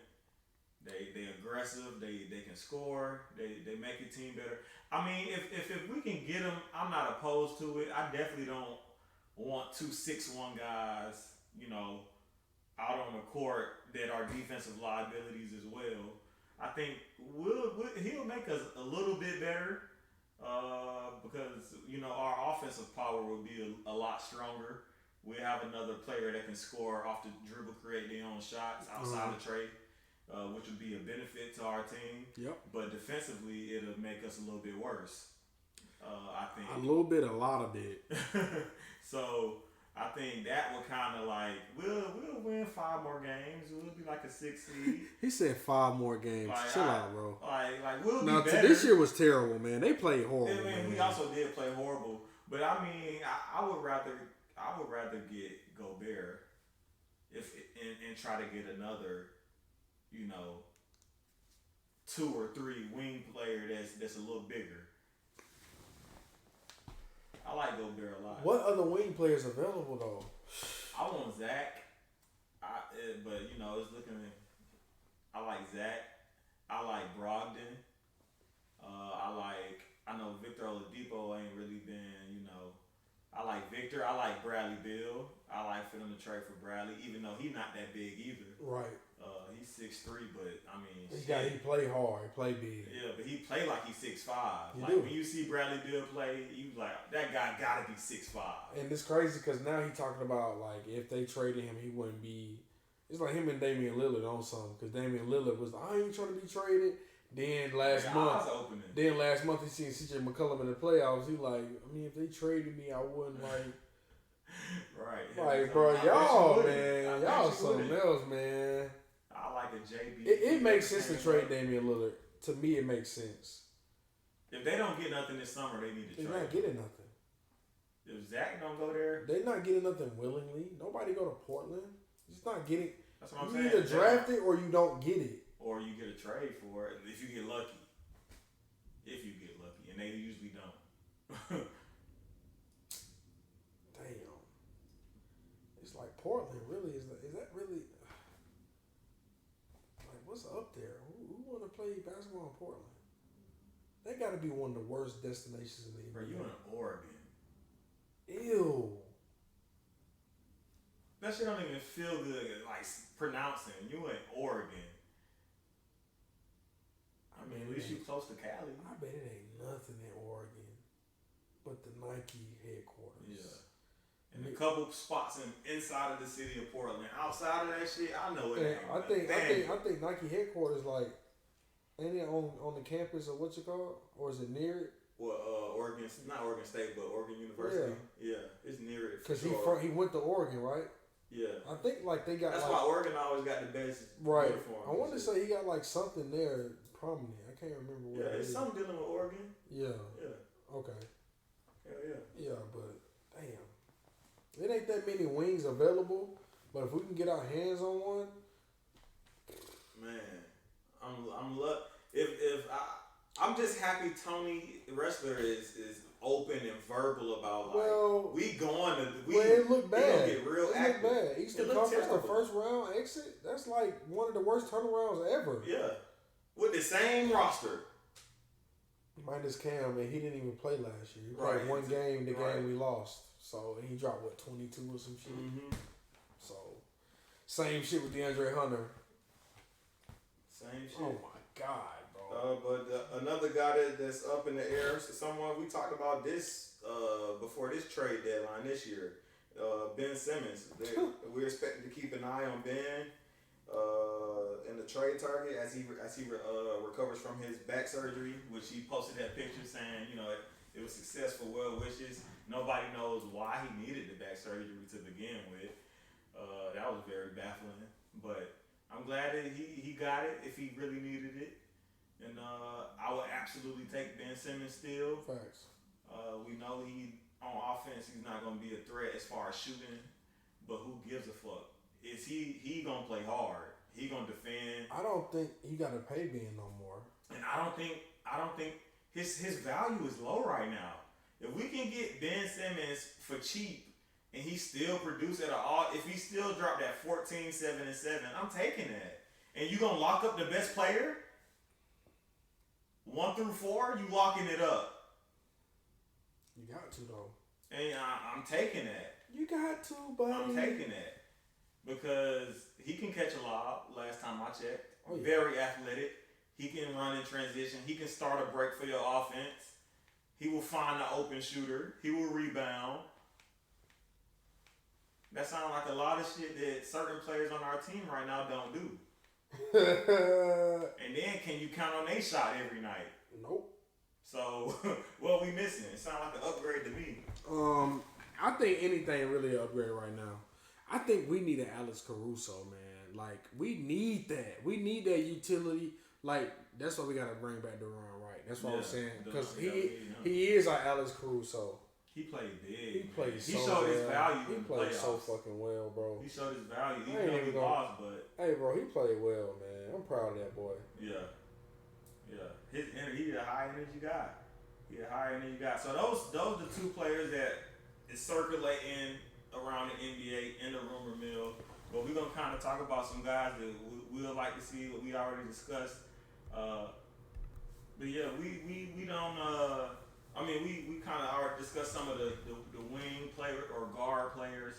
They aggressive. They can score. They make your team better. I mean, if we can get them, I'm not opposed to it. I definitely don't want 2 6'1" guys, out on the court that are defensive liabilities as well. I think he'll make us a little bit better because our offensive power will be a lot stronger. We have another player that can score off the dribble, create their own shots outside of Trae, which would be a benefit to our team. Yep. But defensively, it'll make us a little bit worse. I think a lot of it. So. I think that would kind of like we'll win 5 more games. We'll be like a 6 seed. He said 5 more games. Chill out, bro. Like we'll be better. This year was terrible, man. They played horrible. We also did play horrible, But I mean, I would rather get Gobert and try to get another, 2 or 3 wing player that's a little bigger. I like Gobert a lot. What other wing players available though? I want Zach. But it's looking. I like Zach. I like Brogdon. I know Victor Oladipo ain't really been, I like Victor. I like Bradley Beal. I like for them to trade for Bradley, even though he's not that big either. Right. He's 6'3", but I mean, he play hard, he play big. Yeah, but he play like he's 6'5". Do. When you see Bradley Beal play, you like that guy gotta be 6'5". And it's crazy because now he's talking about like if they traded him, he wouldn't be. It's like him and Damian Lillard on something because Damian Lillard was I ain't trying to be traded. Then last month he seen CJ McCollum in the playoffs. He like, I mean, if they traded me, I wouldn't like. Right. Like, bro, y'all man, y'all something else, man. I like a JB. It makes sense to trade Damian Lillard. To me, it makes sense. If they don't get nothing this summer, they need to trade. They're not getting nothing. If Zach don't go there, they're not getting nothing willingly. Nobody go to Portland. He's not getting. That's what I'm saying. You either draft it or you don't get it. Or you get a trade for it if you get lucky. If you get lucky, and they usually don't. Damn. It's like Portland really is that really like what's up there? Who want to play basketball in Portland? They got to be one of the worst destinations in the NBA. Bro, you in Oregon? Ew. That shit don't even feel good. Like pronouncing, you in Oregon. I mean, at least you close to Cali. I bet it ain't nothing in Oregon but the Nike headquarters. Yeah. And a couple spots inside of the city of Portland. Outside of that shit, I know it ain't. I think Nike headquarters like ain't it on the campus or what's it called? Or is it near it? Well, Oregon, not Oregon State, but Oregon University. Yeah, it's near it. Because he went to Oregon, right? Yeah. I think like they got. That's like, why Oregon always got the best right. uniforms. I want to say he got like something there prominent. I can't remember what. Yeah, it's something dealing with Oregon. Yeah. Yeah. Okay. Hell yeah. Yeah, but damn, it ain't that many wings available. But if we can get our hands on one, man, I'm just happy Tony Wrestler is open and verbal about like it looked bad. Gonna get real active. Looked bad. Eastern Conference, the first round exit. That's like one of the worst turnarounds ever. Yeah, with the same roster. Minus Cam, and he didn't even play last year. He played one game, the game we lost. So he dropped 22 or some shit. Mm-hmm. So same shit with DeAndre Hunter. Same shit. Oh my God, bro. But another guy that's up in the air, someone we talked about this before this trade deadline this year, Ben Simmons. We're expecting to keep an eye on Ben in the trade target as he recovers from his back surgery, which he posted that picture saying, it was successful, well wishes. Nobody knows why he needed the back surgery to begin with. That was very baffling, but I'm glad that he got it if he really needed it. And I would absolutely take Ben Simmons still. Facts. We know on offense he's not going to be a threat as far as shooting, but who gives a fuck? Is he going to play hard? He going to defend? I don't think he got to pay Ben no more. And I don't think his value is low right now. If we can get Ben Simmons for cheap and he still produce if he still drop that 14, 7, and 7, I'm taking that. And you going to lock up the best player? 1 through 4, you locking it up. You got to though. And I'm taking that. You got to, buddy. I'm taking that because he can catch a lob. Last time I checked, oh, yeah. Very athletic. He can run in transition. He can start a break for your offense. He will find the open shooter. He will rebound. That sounds like a lot of shit that certain players on our team right now don't do. And then can you count on their shot every night? Nope. So what we missing? It sounds like an upgrade to me. I think anything really an upgrade right now. I think we need an Alex Caruso, man. Like we need that. We need that utility. Like that's why we gotta bring back Duran, right? That's what I'm saying. Because he is our Alex Caruso. He played big. He played He so showed his well. value He in the played playoffs. so fucking well, bro. He showed his value, I even ain't though even he gonna- lost. But Hey, bro, he played well, man. I'm proud of that boy. yeah. He a high energy guy. He a high energy guy. So those the two players that is circulating around the NBA in the rumor mill. But we're gonna kind of talk about some guys that we'll like to see. What we already discussed. But yeah, we don't. We kind of already discussed some of the wing player or guard players.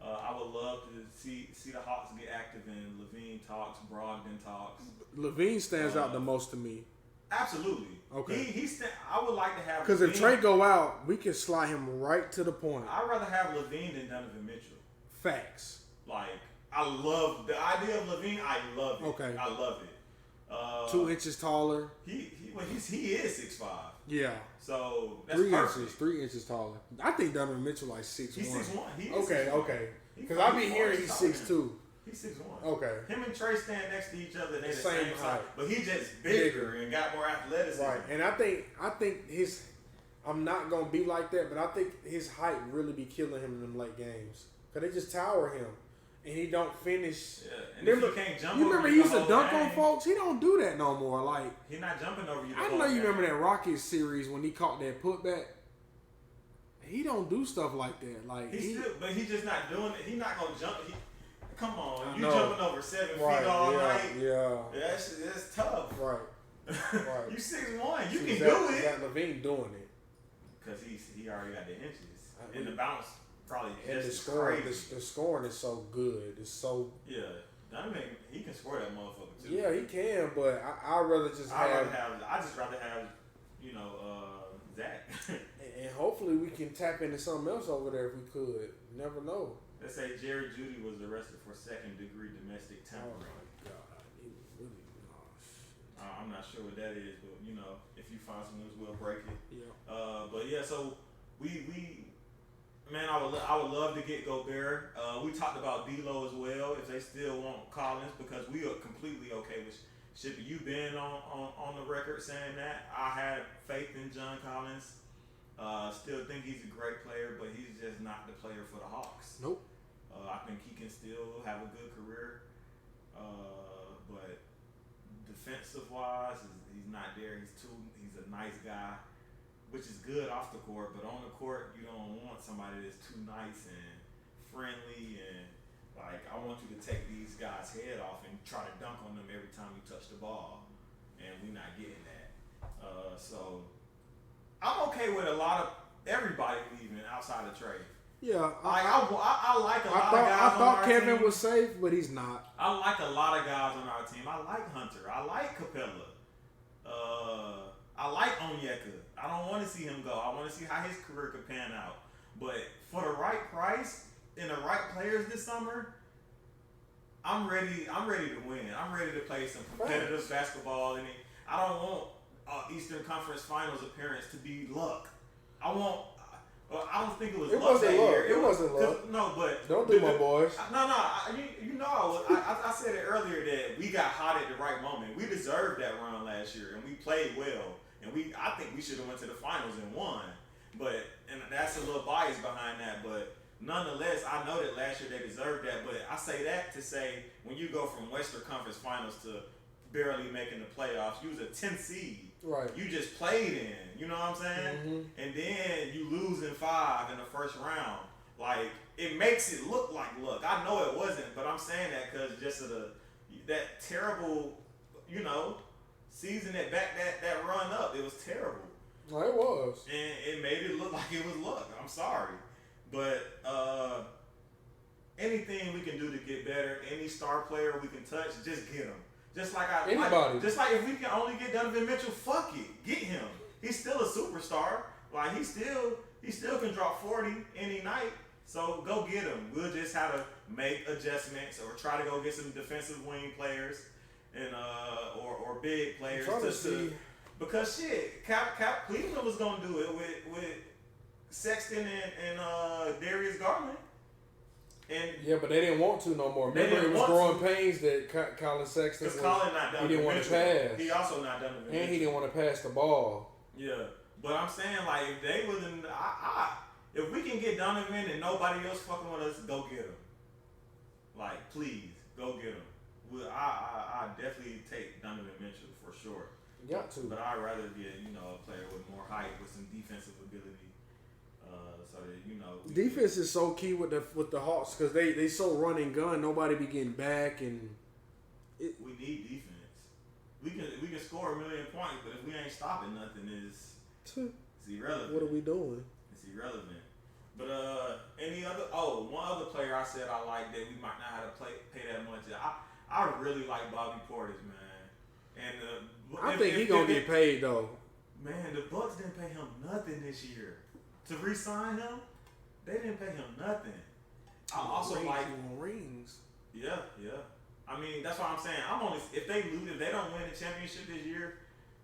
I would love to see the Hawks get active in Levine talks, Brogdon talks. Levine stands out the most to me. Absolutely. Okay. I would like to have Because if Levine. Trae go out, we can slide him right to the point. I'd rather have Levine than Donovan Mitchell. Facts. Like, I love the idea of Levine. I love it. Okay. I love it. 2 inches taller. He is 6'5". Yeah. So that's 3 perfect. inches. 3 inches taller. I think Donovan Mitchell like 6'1". He's 6'1". He is Okay, 6'1". okay. Because I be hearing he's 6'2". He's 6'1". Okay. Him and Trae stand next to each other. They the Same same size, height. but he's just bigger and got more athleticism. Right. And I think his. I'm not gonna be like that, but I think his height really be killing him in them late games. Cause they just tower him, and he don't finish. Yeah. And Remember, if he can't jump you over remember you he used the to whole dunk on game, folks. He don't do that no more. Like He's not jumping over you. The I whole know you game. remember that Rockets series when he caught that putback. He don't do stuff like that. Like But he's just not doing it. He's not gonna jump. Come on, you know. jumping over 7 right, feet all yeah, night. Yeah. That's tough. Right. Right. You 6'1", you See, can Zach- do it. Zach Levine doing it. Cause he already got the inches, I and the mean- bounce probably And the just scoring, crazy. the scoring is so good. It's so Yeah, he can score that motherfucker too. yeah, he can, but I'd rather just I just rather have Zach. and hopefully we can tap into something else over there if we could. Never know. Let's say Jerry Jeudy was arrested for second-degree domestic Oh tampering. my God, he was really shit. I'm not sure what that is, but if you find some news, we'll break it. Yeah. But yeah, so man, I would love to get Gobert. We talked about D'Lo as well. If they still want Collins, because we are completely okay with Shippy. You been on the record saying that. I had faith in John Collins. Still think he's a great player, but he's just not the player for the Hawks. Nope. I think he can still have a good career, but defensive wise, he's not there. He's a nice guy, which is good off the court, but on the court, you don't want somebody that's too nice and friendly and like, I want you to take these guys' head off and try to dunk on them every time you touch the ball, and we're not getting that. So I'm okay with everybody leaving outside of Trae. Yeah. I like a lot of guys I on thought our Kevin team. was safe, but he's not. I like a lot of guys on our team. I like Hunter. I like Capella. I like Onyeka. I don't want to see him go. I want to see how his career could pan out. But for the right price and the right players this summer, I'm ready. I'm ready to win. I'm ready to play some competitive basketball. And I don't want Eastern Conference Finals appearance to be luck. I don't think it was luck wasn't that luck. year. It wasn't luck. No, but Don't do my boys. No. I said it earlier that we got hot at the right moment. We deserved that run last year, and we played well. And I think we should have went to the finals and won. And that's a little bias behind that. But nonetheless, I know that last year they deserved that. But I say that to say when you go from Western Conference Finals to barely making the playoffs, you was a 10th seed. Right. You just played in. You know what I'm saying? Mm-hmm. And then you lose in 5 in the first round. Like, it makes it look like luck. I know it wasn't, but I'm saying that because just of that terrible, season that backed that run up, it was terrible. No, it was. And it made it look like it was luck. I'm sorry. But anything we can do to get better, any star player we can touch, just get him. Just like Anybody. just like if we can only get Donovan Mitchell, fuck it, get him. He's still a superstar. Like he still can drop 40 any night. So go get him. We'll just have to make adjustments or try to go get some defensive wing players and or big players to see. Because shit, Cap Cleveland was gonna do it with Sexton and Darius Garland. And yeah, but they didn't want to no more. Remember, it was growing pains that Colin Sexton. Because Colin not done. He didn't want to pass. He also not done. And he didn't want to pass the ball. Yeah, but I'm saying like if they wasn't, If we can get Donovan and nobody else fucking with us, go get him. Like, please, go get him. I definitely take Donovan Mitchell for sure. You got to. But I'd rather get, a player with more height, with some defensive ability. So that, defense is so key with the Hawks because they so run and gun. Nobody be getting back and. We need defense. We can score a million points, but if we ain't stopping nothing, it's irrelevant. What are we doing? It's irrelevant. But one other player I said I like that we might not have to pay that much. I really like Bobby Portis, man. And I think he gonna get paid though. Man, the Bucks didn't pay him nothing this year to re-sign him. They didn't pay him nothing. I also like rings. Yeah. I mean, that's what I'm saying. If they don't win the championship this year,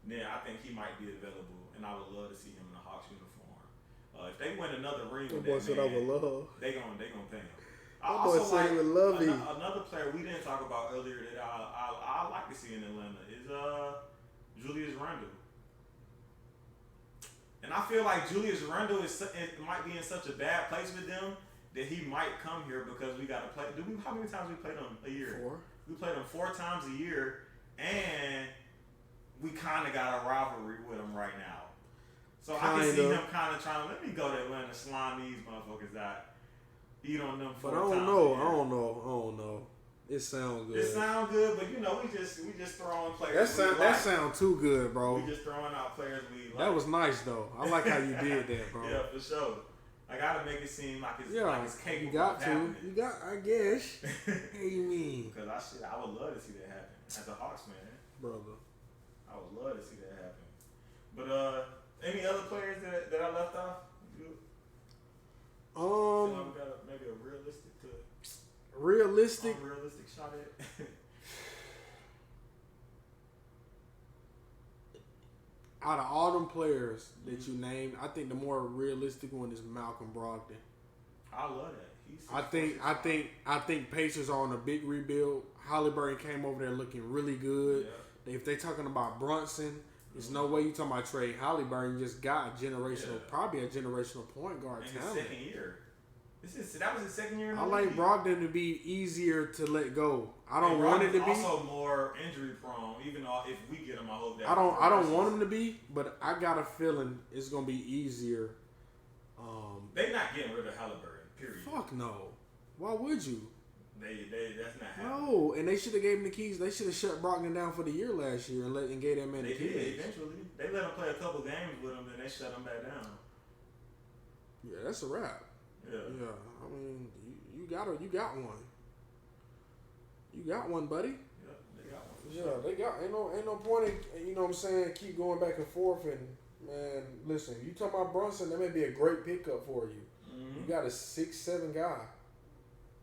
then I think he might be available, and I would love to see him in a Hawks uniform. If they win another ring with that man, they gonna pay him. I also like another player we didn't talk about earlier that I like to see in Atlanta is Julius Randle. And I feel like Julius Randle might be in such a bad place with them that he might come here because we got to play. How many times we played him a year? 4. We played him 4 times a year, and we kind of got a rivalry with him right now. So I can see him kind of trying to let me go to Atlanta, slime these motherfuckers out, eat on them 4 times. But I don't know. It sounds good. It sounds good, but we just throwing players. That sound too good, bro. We just throwing out players we like. That was nice though. I like how you did that, bro. Yeah, for sure. I gotta make it seem like it's capable. You got of to. happening. You got. I guess. What you mean? Because I would love to see that happen as a Hawks fan, brother. I would love to see that happen. But any other players that I left off? We got maybe a realistic shot at. Out of all them players that you named, I think the more realistic one is Malcolm Brogdon. I love that. I think Pacers are on a big rebuild. Halliburton came over there looking really good. Yeah. If they're talking about Brunson, there's no way you talking about Trae. Halliburton just got probably a generational point guard talent. His second year. That was his second year in the league. I like Brogdon to be easier to let go. I don't want it to be. Also more injury prone. Even though if we get him, I hope that. I don't want him to be, but I got a feeling it's gonna be easier. They not getting rid of Halliburton. Period. Fuck no. Why would you? That's not happening. No, and they should have gave him the keys. They should have shut Brogdon down for the year last year and gave that man the keys. They did eventually. They let him play a couple games with him, then they shut him back down. Yeah, that's a wrap. Yeah. I mean, you got one. You got one, buddy. Yeah, they got one. Yeah, they got. Ain't no point in, you know what I'm saying, keep going back and forth. And man, listen, you talking about Brunson, that may be a great pickup for you. Mm-hmm. You got a 6'7" guy.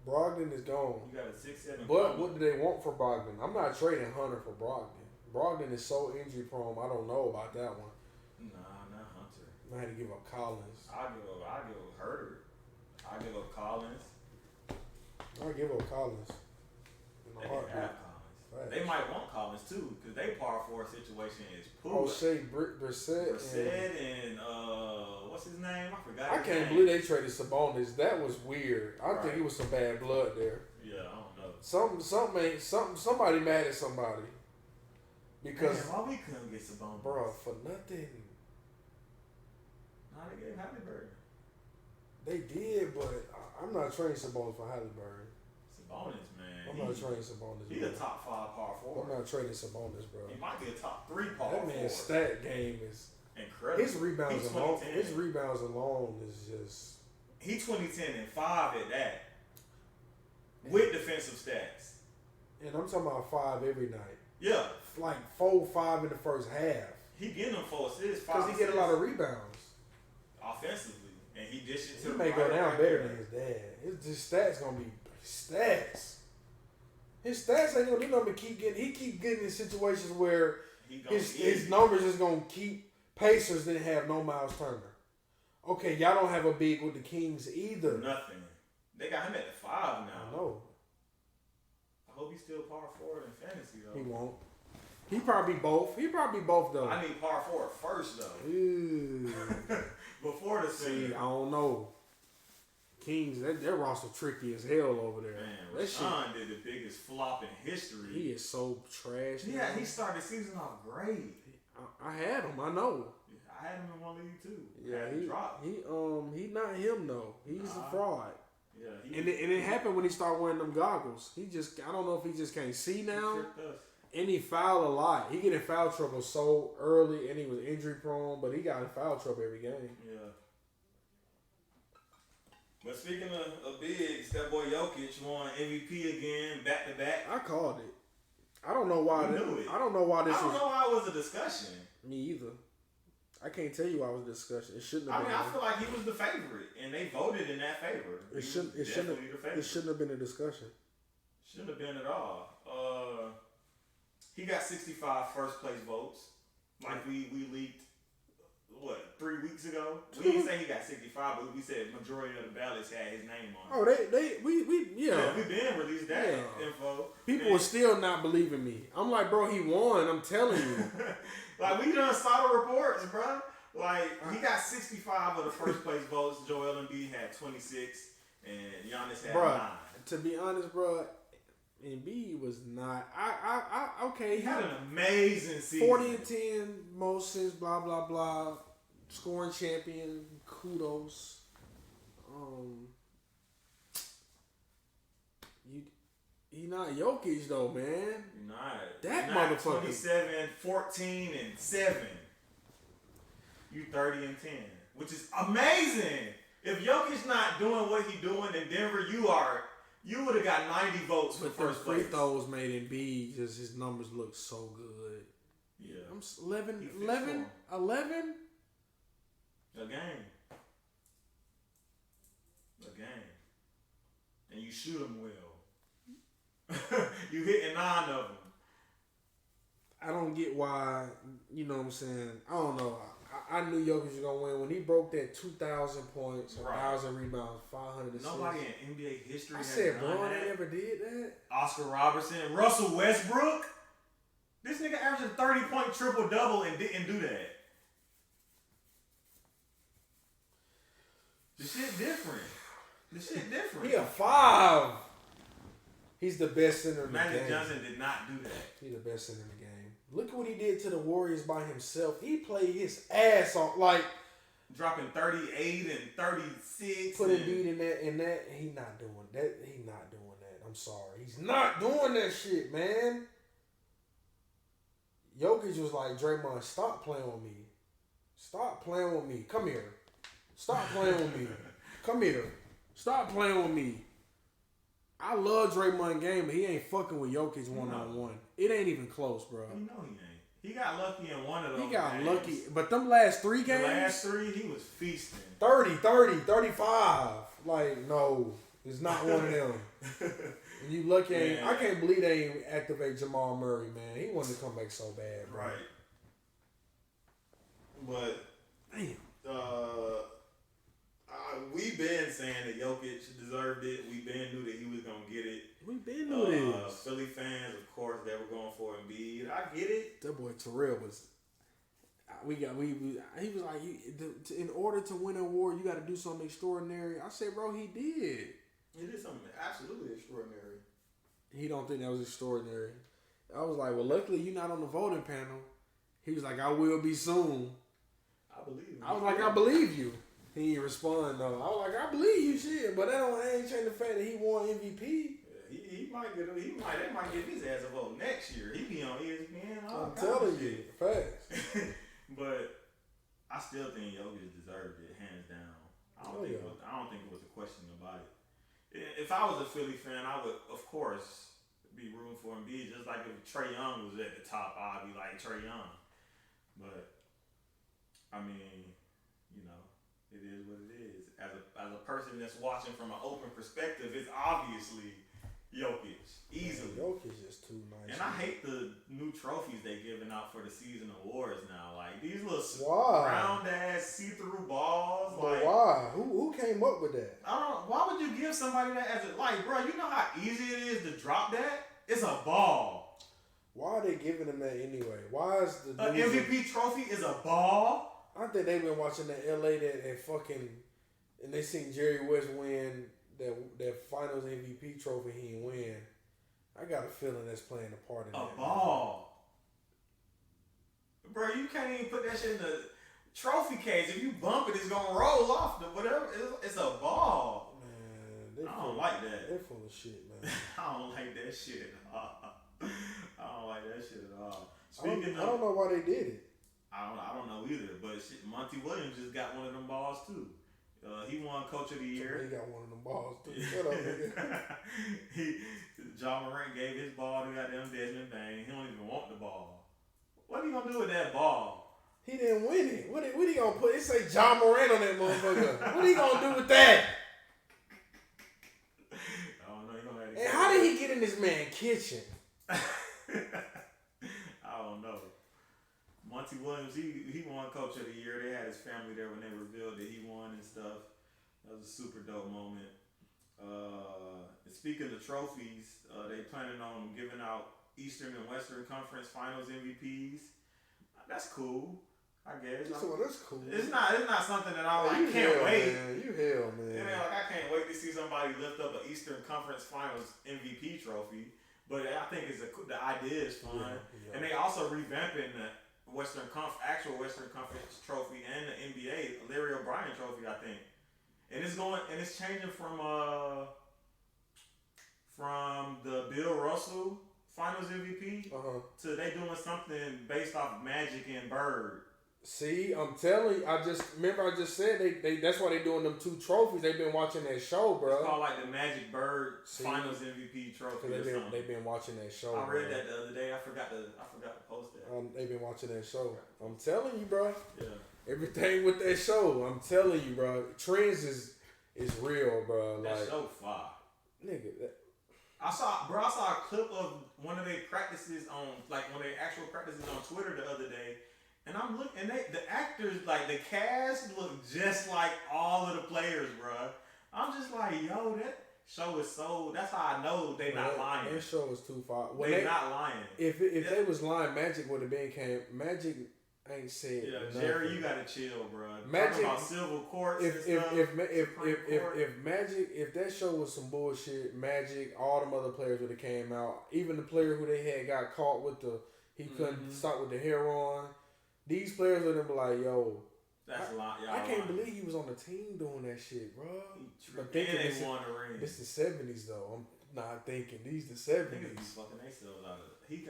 Brogdon is gone. You got a 6'7". But what do they want for Brogdon? I'm not trading Hunter for Brogdon. Brogdon is so injury prone. I don't know about that one. Nah, not Hunter. I had to give up Collins. I give up Herder. I give up Collins. I give up Collins. They have Collins. They might want Collins too, because they par 4 situation is poor. Shea Brissett and what's his name? I forgot. I can't believe they traded Sabonis. That was weird. I think it was some bad blood there. Yeah, I don't know. Somebody mad at somebody. Because man, why we couldn't get Sabonis? Bro, for nothing. Nah, they gave Halliburton. They did, but I'm not trading Sabonis for Halliburton. Sabonis, man. I'm not trading Sabonis. He's a top 5 par 4. I'm not trading Sabonis, bro. He might be a top 3 par 4. That man's stat game is incredible. His rebounds alone is just. He 2010 and 5 at that. With defensive stats. And I'm talking about 5 every night. Yeah. Like 4-5 in the first half. He getting them 4 assists, 5 because he get a lot of rebounds. Offensively. And he dished it to He may go down better than his dad. His stats gonna be stats. His stats ain't gonna do nothing but keep getting. He keep getting in situations where his numbers is gonna keep. Pacers didn't have no Miles Turner. Okay, y'all don't have a big with the Kings either. Nothing. They got him at the 5 now. I know. I hope he's still par 4 in fantasy though. He won't. He probably both. Though. I need par 4 first though. Ew. Before the season. I don't know. Kings, their roster tricky as hell over there. Man, that Rashawn did the biggest flop in history. He is so trash. Yeah, he started the season off great. I had him. I know. Yeah, I had him in one league too. Yeah, he not him though. He's a fraud. Yeah, and it happened when he started wearing them goggles. I don't know if he just can't see now. And he fouled a lot. He get in foul trouble so early, and he was injury prone, but he got in foul trouble every game. Yeah. But speaking of bigs, that boy Jokic won MVP again, back to back. I called it. I don't know why. I don't know why it was a discussion. Me either. I can't tell you why it was a discussion. It shouldn't have been. I feel like he was the favorite, and they voted in that favor. It shouldn't have been a discussion. Shouldn't have been at all. He got 65 first place votes, like we leaked. What, 3 weeks ago? We didn't say he got 65, but we said majority of the ballots had his name on it. Oh, we been released that info. People are still not believing me. I'm like, bro, he won. I'm telling you. Like, we done saw the reports, bro. Like, he got 65 of the first place votes. Joel Embiid had 26, and Giannis had 9. To be honest, bro, Embiid was not. Okay. He had an amazing season. 40 and 10, most since blah blah blah. Scoring champion, kudos. He not Jokic though, man. That motherfucker. 27, 14, and 7. You 30 and 10, which is amazing. If Jokic's not doing what he doing in Denver, you would have got 90 votes for first place. Free throws made Embiid, just his numbers look so good. Yeah. I'm 11. A game. And you shoot them well. You hitting 9 of them. I don't get why, you know what I'm saying? I don't know. I knew Jokic was going to win. When he broke that 2,000 points, 1,000 rebounds, 500 assists. Nobody in NBA history I said, Braun never did that. Oscar Robertson, Russell Westbrook. This nigga averaged a 30-point triple-double and didn't do that. The shit different. He a 5. He's the best center in the game. Magic Johnson did not do that. He's the best center in the game. Look at what he did to the Warriors by himself. He played his ass off, like dropping 38 and 36. Put Embiid in that. He not doing that. He not doing that. I'm sorry. He's not doing that shit, man. Jokic was like, Draymond, stop playing with me. Stop playing with me. Come here. Stop playing with me. Come here. Stop playing with me. I love Draymond game, but he ain't fucking with Jokic one-on-one. It ain't even close, bro. You know he ain't. He got lucky in one of those. He got games. lucky. But them last 3 games? The last 3, he was feasting. 30, 35. Like, no. It's not one of them. And you lucky ain't. I can't believe they ain't activate Jamal Murray, man. He wanted to come back so bad, bro. Right. But, damn. We've been saying that Jokic deserved it. We been knew that he was gonna get it. We been knew this. Philly fans, of course, they were going for Embiid. I get it. That boy Terrell was. He was like, in order to win an award, you got to do something extraordinary. I said, bro, he did. He did something absolutely extraordinary. He don't think that was extraordinary. I was like, well, luckily you're not on the voting panel. He was like, I will be soon. I believe him. I was like, I believe you. He didn't respond though. I was like, I believe you, shit, but that ain't change the fact that he won MVP. Yeah, they might get his ass a vote next year. He be on ESPN. I'm telling you, facts. But I still think Jokic deserved it, hands down. I don't think it was a question about it. If I was a Philly fan, I would, of course, be rooting for Embiid. Just like if Trae Young was at the top, I'd be like Trae Young. But I mean, you know, it is what it is. As a person that's watching from an open perspective, it's obviously Jokic, easily. Man, Jokic is too nice. And I hate the new trophies they giving out for the season awards now. Like these little round ass see-through balls. Like why? Who came up with that? I don't. Why would you give somebody that as a bro? You know how easy it is to drop that? It's a ball. Why are they giving them that anyway? Why is the MVP trophy is a ball? I think they've been watching that LA that fucking and they seen Jerry West win that Finals MVP trophy he didn't win, I got a feeling that's playing a part in that. A ball. Bro, you can't even put that shit in the trophy case. If you bump it, it's going to roll off the whatever. It's a ball. Man, I don't like that. They're full of shit, man. I don't like that shit at all. I don't like that shit at all. I don't know why they did it. I don't know either. But shit, Monty Williams just got one of them balls too. He won Coach of the Year. He got one of them balls too. Shut up, nigga. John Morant gave his ball to goddamn Desmond Bain. He don't even want the ball. What are you gonna do with that ball? He didn't win it. What he gonna put? It say John Morant on that motherfucker. What he gonna do with that? I don't know. He gonna have to And how did he get in this man's kitchen? I don't know. Monty Williams, he won Coach of the Year. They had his family there when they revealed that he won and stuff. That was a super dope moment. And speaking of trophies, they planning on giving out Eastern and Western Conference Finals MVPs. That's cool, I guess. So that's cool. It's not something that I man, can't wait. Man. You hell, man. Yeah, like I can't wait to see somebody lift up an Eastern Conference Finals MVP trophy. But I think the idea is fun, and they also revamping the actual Western Conference trophy and the NBA Larry O'Brien trophy, I think. And it's changing from the Bill Russell Finals MVP to they doing something based off Magic and Bird. See, I'm telling you, I just said they that's why they doing them two trophies. They've been watching that show, bro. It's called like the Magic Bird Finals MVP trophy. They've been watching that show. I read that the other day. I forgot to post that. They've been watching that show. I'm telling you, bro. Yeah. Everything with that show, I'm telling you, bro. Trends is real, bro. That like, show fire. Nigga, I saw a clip of one of their practices on one of their actual practices on Twitter the other day, and I'm looking, and the actors, like the cast, look just like all of the players, bro. I'm just like, yo, that show is so. That's how I know they not lying. That show is too far. They not lying. If they was lying, Magic would have been Magic ain't said. Yeah, nothing. Jerry, you gotta chill, bro. Magic, talking about civil courts. If Magic, if that show was some bullshit, Magic, all them other players would have came out. Even the player who they had got caught with he couldn't stop with the hair on. These players would have been like, yo. That's a lot. I can't believe he was on the team doing that shit, bro. But thinking they won the ring. This the 70s though. I'm not thinking these the 70s. Niggas be fucking themselves out of it. He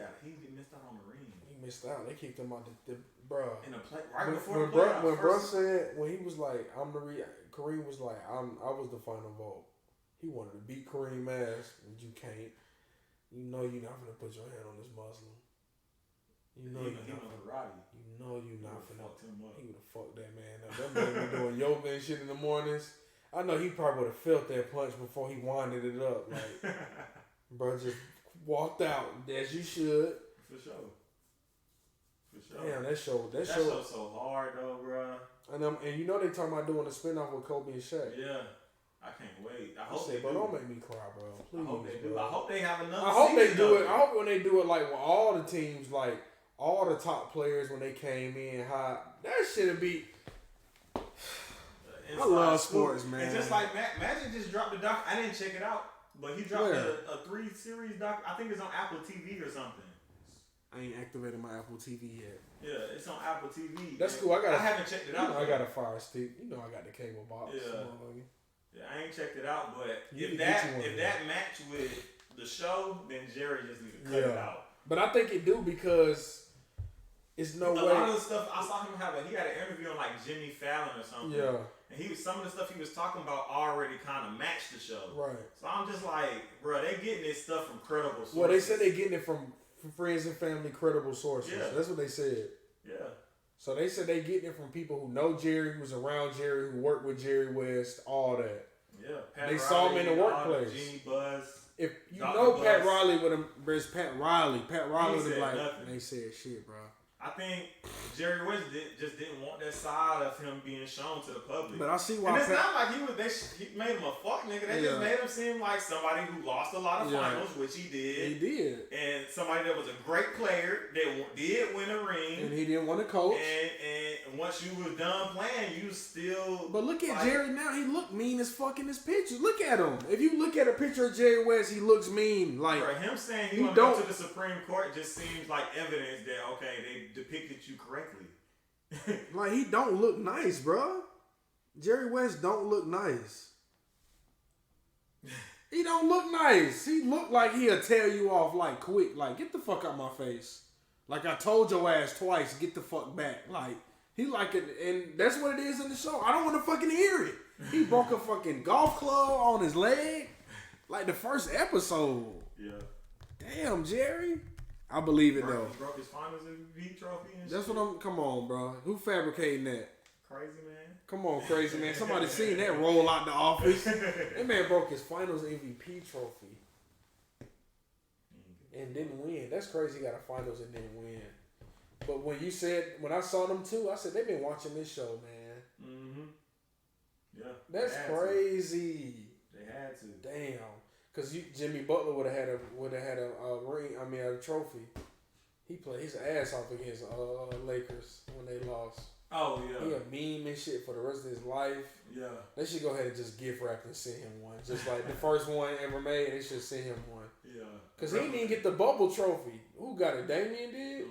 missed out on the ring. He missed out. They kicked him out the bro. In the play before the playoffs. When bro said, when he was like, Kareem was like, I was the final vote. He wanted to beat Kareem ass, and you can't. You know you're not gonna put your hand on this Muslim. You know you're not finna. You know you're not finna. He would have fucked that man up. That man be doing yoga and shit in the mornings. I know he probably would have felt that punch before he winded it up. Like, bro, just walked out as you should. For sure. Damn, that show so hard though, bro. And you know they talking about doing a spinoff with Kobe and Shaq. Yeah, I can't wait. I hope they do. Bro, don't make me cry, bro. Please, I hope they do. bro. I hope they have another. I hope they do it. I hope when they do it, like with all the teams, like all the top players when they came in hot, that shit'd be. I love sports, man. And just like Magic just dropped the doc. I didn't check it out, but he dropped a 3-series doc. I think it's on Apple TV or something. I ain't activated my Apple TV yet. Yeah, it's on Apple TV. That's cool. I haven't checked it out. I got a Fire Stick. You know I got the cable box. Yeah, I ain't checked it out, but if that match with the show, then Jerry just needs to cut it out. But I think it do because it's no way. A lot of the stuff I saw him he had an interview on like Jimmy Fallon or something. Yeah. And some of the stuff he was talking about already kind of matched the show. Right. So I'm just like, bro, they getting this stuff from credible sources. Well, they said they getting it from friends and family, credible sources. Yeah. That's what they said. Yeah. So they said they getting it from people who know Jerry, who was around Jerry, who worked with Jerry West, all that. Yeah. They saw him in the workplace. Genie Buzz. If you Dr. know Buzz. Pat Riley with him, there's Pat Riley. Pat Riley was like, nothing. They said shit, bro. I think Jerry West just didn't want that side of him being shown to the public. But I see why. And it's not like he made him a fuck nigga. They just made him seem like somebody who lost a lot of finals, which he did. He did. And somebody that was a great player that did win a ring. And he didn't want to coach. And once you was done playing, you still. But look at Jerry now. He look mean as fuck in his picture. Look at him. If you look at a picture of Jerry West, he looks mean. Like for him saying he want to go to the Supreme Court just seems like evidence that okay, they depicted you correctly. Like he don't look nice, bro. Jerry West don't look nice. He don't look nice. He look like he'll tell you off like quick. Like get the fuck out my face. Like I told your ass twice. Get the fuck back. Like he like it, and that's what it is in the show. I don't want to fucking hear it. He broke a fucking golf club on his leg, like the first episode. Yeah. Damn, Jerry. I believe it though. He broke his finals MVP trophy and That's shit. what I'm. Come on, bro. Who fabricating that? Crazy man. Come on, crazy man. Somebody seen that roll out the office. That man broke his finals MVP trophy and didn't win. That's crazy. He got a finals and didn't win. But when I saw them too, I said they've been watching this show, man. Mm-hmm. Yeah. That's crazy. They had to. Damn. Cause Jimmy Butler would have had a ring. I mean, a trophy. He played his ass off against Lakers when they lost. Oh yeah. He a meme and shit for the rest of his life. Yeah. They should go ahead and just gift wrap and send him one. Just like the first one ever made, they should send him one. Yeah. Cause he didn't even get the bubble trophy. Who got it? Damien did.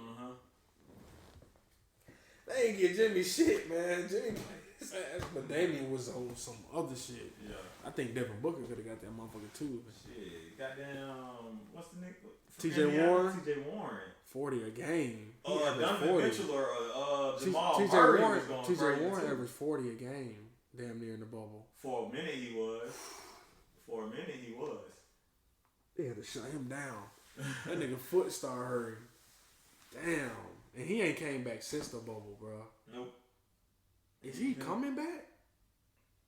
They ain't get Jimmy shit, man. Jimmy played his ass, but Damien was on some other shit. Yeah. I think Devin Booker could have got that motherfucker too. Shit, goddamn, what's the nigga? T.J. Warren. T.J. Warren. 40 a game. Donovan 40. Mitchell or Jamal T.J. Murray Warren. was going T.J. crazy Warren too. averaged 40 a game, damn near in the bubble. For a minute he was. For a minute he was. They had to shut him down. That nigga foot started hurting. Damn. And he ain't came back since the bubble, bro. Nope. Is he coming back?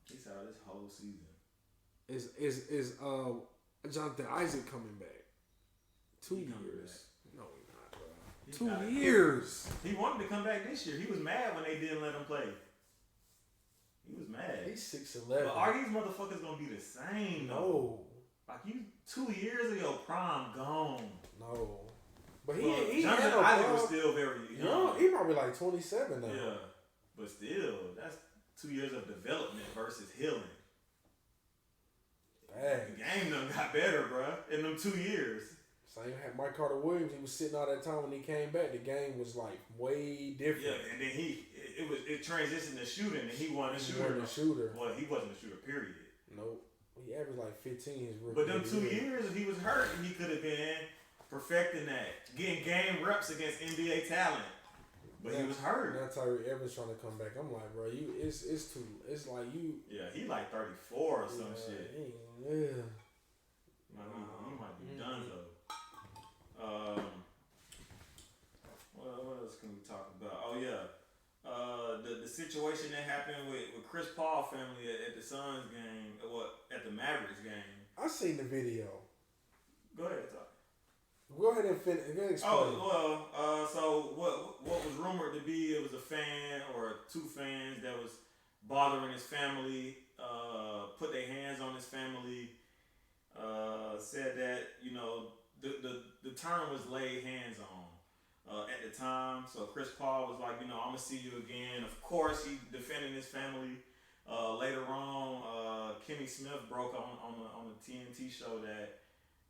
He's out this whole season. Is Jonathan Isaac coming back? 2 He coming years. back. No, he's not, bro. 2 years. He wanted to come back this year. He was mad when they didn't let him play. He was mad. He's 6'11". But are these motherfuckers gonna be the same? No. Like you, 2 years of your prime gone. No. But Jonathan Isaac was still very young. He probably like 27 now. Yeah, but still, that's 2 years of development versus healing. Dang. The game done got better, bro, in them 2 years. Same had Mike Carter Williams. He was sitting all that time when he came back. The game was like way different. Yeah, and then it transitioned to shooting, and he wasn't a shooter. He wasn't a shooter. Well, he wasn't a shooter. Period. Nope. He averaged like 15 his rookie. But them 2 years, if he was hurt, he could have been perfecting that, getting game reps against NBA talent. But he was hurt. Now Tyree Evans trying to come back. I'm like, bro, it's like you. Yeah, he like 34 or some shit. Yeah. He might be done though. What else can we talk about? Oh yeah, the situation that happened with Chris Paul family at the Suns game, at the Mavericks game. I seen the video. Go ahead, talk. Go ahead and finish. So what was rumored to be, it was a fan or two fans that was bothering his family, put their hands on his family, said that, the term was laid hands on at the time. So Chris Paul was like, I'm going to see you again. Of course, he defending his family. Later on, Kenny Smith broke on the TNT show that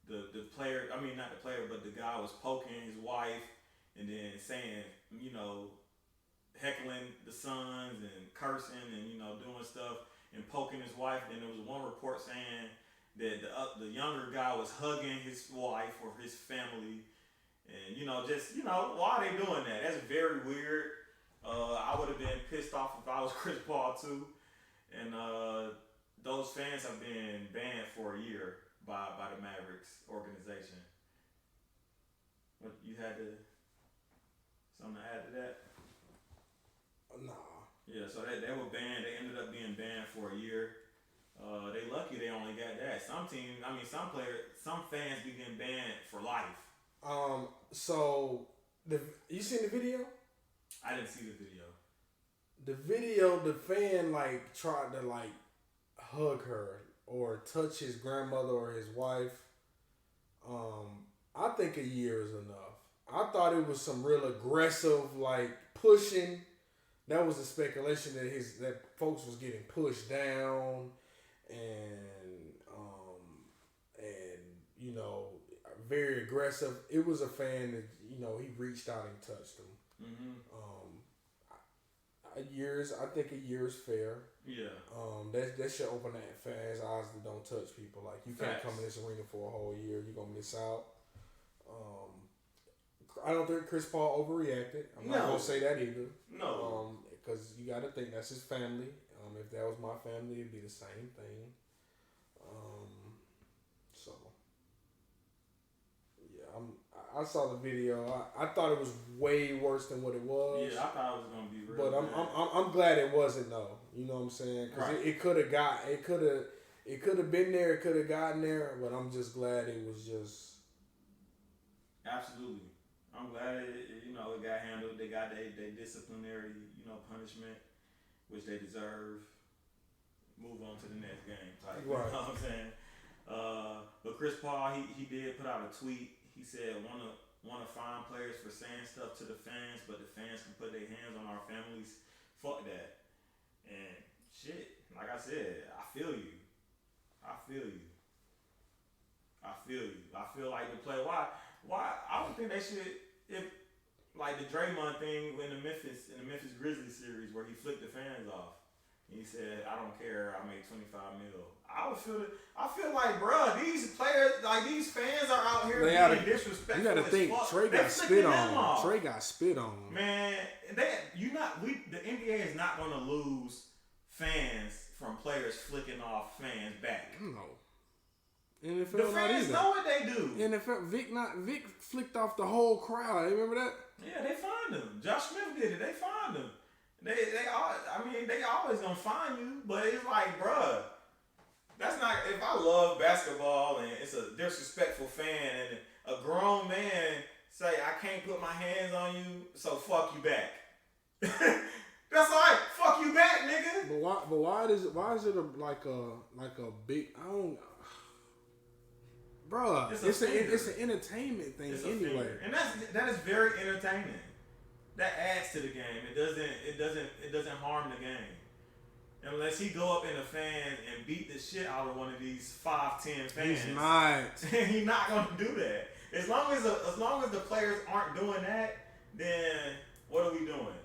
the player, not the player, but the guy was poking his wife and then saying, heckling the Suns and cursing and, doing stuff and poking his wife. Then there was one report saying that the younger guy was hugging his wife or his family. And, why are they doing that? That's very weird. I would have been pissed off if I was Chris Paul too. And those fans have been banned for a year by the Mavericks organization. What, you had something to add to that? Nah. Yeah, so they were banned. They ended up being banned for a year. They lucky they only got that. Some fans be getting banned for life. So you seen the video? I didn't see the video. The video, the fan like tried to like hug her or touch his grandmother or his wife. I think a year is enough. I thought it was some real aggressive like pushing. That was the speculation that folks was getting pushed down and you know, very aggressive. It was a fan that, you know, he reached out and touched him. Mm-hmm. I think a year is fair. Yeah. That should open that fans' eyes that don't touch people. Like, you can't come in this arena for a whole year. You're gonna miss out. I don't think Chris Paul overreacted. I'm not gonna say that either. No. Because you got to think that's his family. If that was my family, it'd be the same thing. So yeah, I saw the video. I thought it was way worse than what it was. Yeah, I thought it was gonna be real. But I'm glad it wasn't though. You know what I'm saying? Because it could have been there. It could have gotten there. But I'm just glad it was just. Absolutely, I'm glad it got handled. They got their disciplinary punishment, which they deserve. Move on to the next game type. Right. You know what I'm saying? But Chris Paul, he did put out a tweet. He said, want to fine players for saying stuff to the fans, but the fans can put their hands on our families. Fuck that. And shit, like I said, I feel you. I feel like the play. Why? I don't think they should. If like the Draymond thing in the Memphis Grizzlies series where he flicked the fans off. He said, I don't care, I make $25 million. I feel like, bruh, these players, like these fans are out here being disrespectful. You gotta think, Trae got spit on. Trae got spit on. Man, the NBA is not gonna lose fans from players flicking off fans back. No. NFL the fans know what they do. NFL, Vic flicked off the whole crowd. You remember that? Yeah, they fined him. Josh Smith did it. They fined him. They always gonna fine you, but it's like, bruh, that's not. If I love basketball and it's a disrespectful fan and a grown man say I can't put my hands on you, so fuck you back. That's all right. Fuck you back, nigga. But why is it like a big? I don't. Bruh, it's an entertainment thing anyway, and that is very entertaining. That adds to the game. It doesn't harm the game. Unless he go up in the fans and beat the shit out of one of these 5'10" fans. He's not. He's not gonna do that. As long as the players aren't doing that, then what are we doing?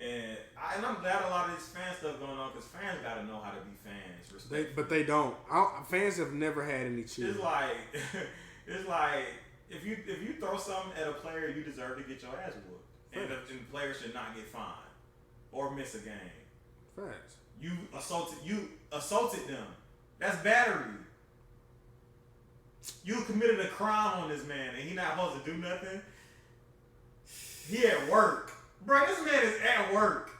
And I'm glad a lot of this fan stuff going on because fans gotta know how to be fans. But they don't. Fans have never had any cheer. It's like if you throw something at a player, you deserve to get your ass whooped. And the player should not get fined or miss a game. Facts. You assaulted them. That's battery. You committed a crime on this man, and he not supposed to do nothing. He at work, bro. This man is at work.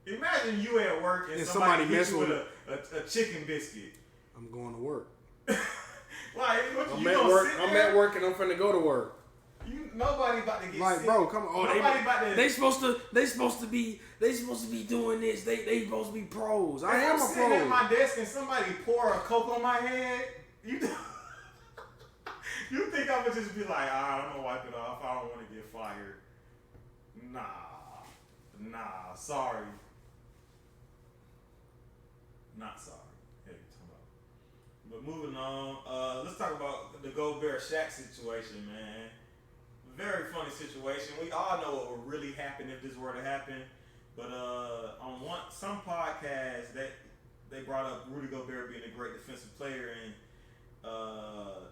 Imagine you at work and somebody hits you with a chicken biscuit. I'm going to work. I'm at work and I'm finna go to work. Nobody about to get like, sick. Bro, come on. They supposed to be doing this. They supposed to be pros. I am a pro. Sitting at my desk and somebody pour a Coke on my head. You think I would just be like, I'm gonna wipe it off. I don't want to get fired. Nah, sorry. Not sorry. Hey, but moving on, let's talk about the Gobert Shaq situation, man. Very funny situation. We all know what would really happen if this were to happen. But on some podcasts that they brought up Rudy Gobert being a great defensive player, and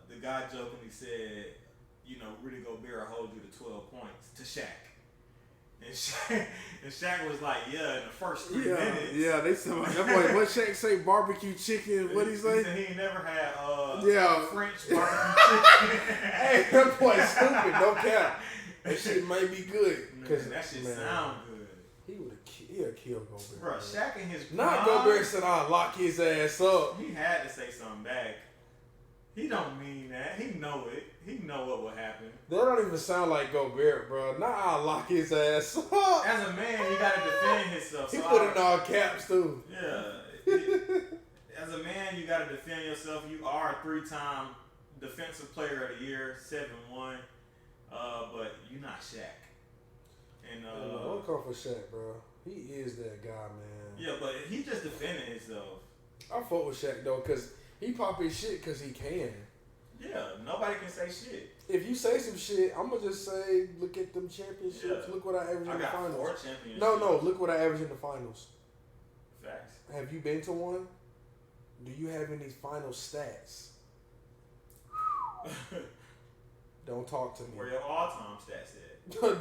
the guy jokingly said, Rudy Gobert hold you to 12 points to Shaq. And Shaq was like, yeah, in the first 3 minutes. Yeah, they said that boy. What Shaq say? Barbecue chicken. What he say? He said he never had French barbecue chicken. Hey, that boy stupid. Don't cap. That shit might be good. Man, that shit sound good. He'll kill Gobert. Bro, Shaq and his not Gobert said I'll lock his ass up. He had to say something back. He don't mean that. He know it. He know what will happen. That don't even sound like Gobert, bro. Nah, I'll lock his ass up. As a man, he gotta defend himself. He so put in all caps too. Yeah. As a man, you gotta defend yourself. You are a 3-time defensive player of the year, 7-1. But you're not Shaq. And don't come for Shaq, bro. He is that guy, man. Yeah, but he just defended himself. I fuck with Shaq though, cause he pop his shit cause he can. Yeah, nobody can say shit. If you say some shit, I'm gonna just say, look at them championships. Yeah. Look what I averaged in the finals. 4 championships. No, look what I averaged in the finals. Facts. Have you been to one? Do you have any final stats? Don't talk to me. Where your all-time stats at?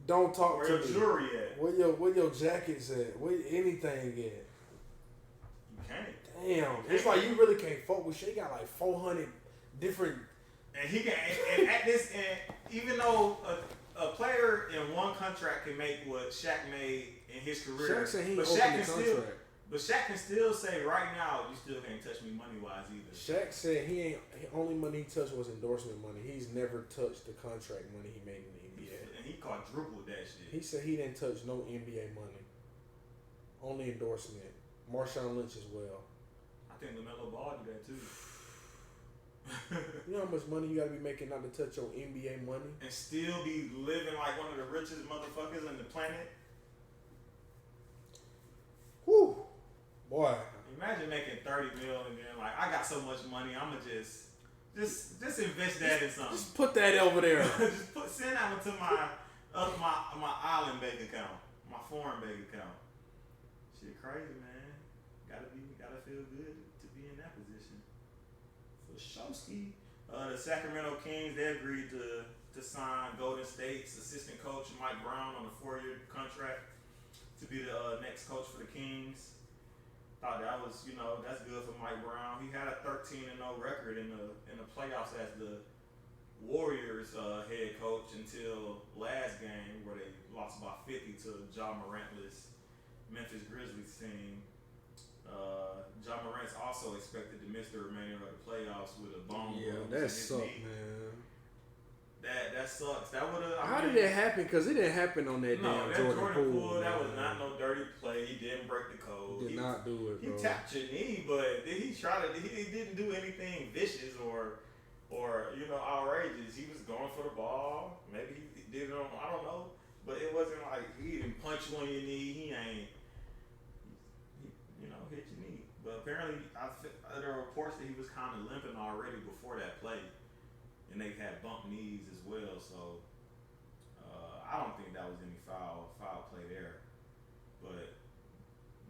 don't talk Where to your me. jewelry at? Where your jackets at? Where anything at? You can't. Damn, it's like you really can't fuck with shit. He got like 400 different. And he can, and at this, and even though a player in one contract can make what Shaq made in his career, Shaq said he but opened Shaq the can contract. still, but Shaq can still say right now, you still can't touch me money wise either. Shaq said he only money he touched was endorsement money. He's never touched the contract money he made in the NBA. And he quadrupled that shit. He said he didn't touch no NBA money, only endorsement. Marshawn Lynch as well. I think LaMelo Ball did that too. You know how much money you gotta be making not to touch your NBA money? And still be living like one of the richest motherfuckers on the planet. Whew. Boy. Imagine making $30 million and then like, I got so much money, I'ma just invest that in something. Just put that over there. Send that one to my island bank account, my foreign bank account. Shit crazy, man. Gotta feel good to be in that position. For Showski, the Sacramento Kings, they agreed to sign Golden State's assistant coach Mike Brown on a 4-year contract to be the next coach for the Kings. Thought that was, that's good for Mike Brown. He had a 13-0 record in the playoffs as the Warriors head coach until last game where they lost by 50 to Ja Morantless Memphis Grizzlies team. Ja Morant's also expected to miss the remainder of the playoffs with a bone bruise in that his sucks, knee. man. That sucks. That would have. How did that happen? Because it didn't happen on that damn Jordan Poole. That was not no dirty play. He didn't break the code. He did not do it, bro. He tapped your knee, but did he try to? He didn't do anything vicious or outrageous. He was going for the ball. Maybe he did it on. I don't know. But it wasn't like he didn't punch you on your knee. He ain't. Hit your knee. But apparently, there are reports that he was kind of limping already before that play. And they had bumped knees as well, so I don't think that was any foul play there. But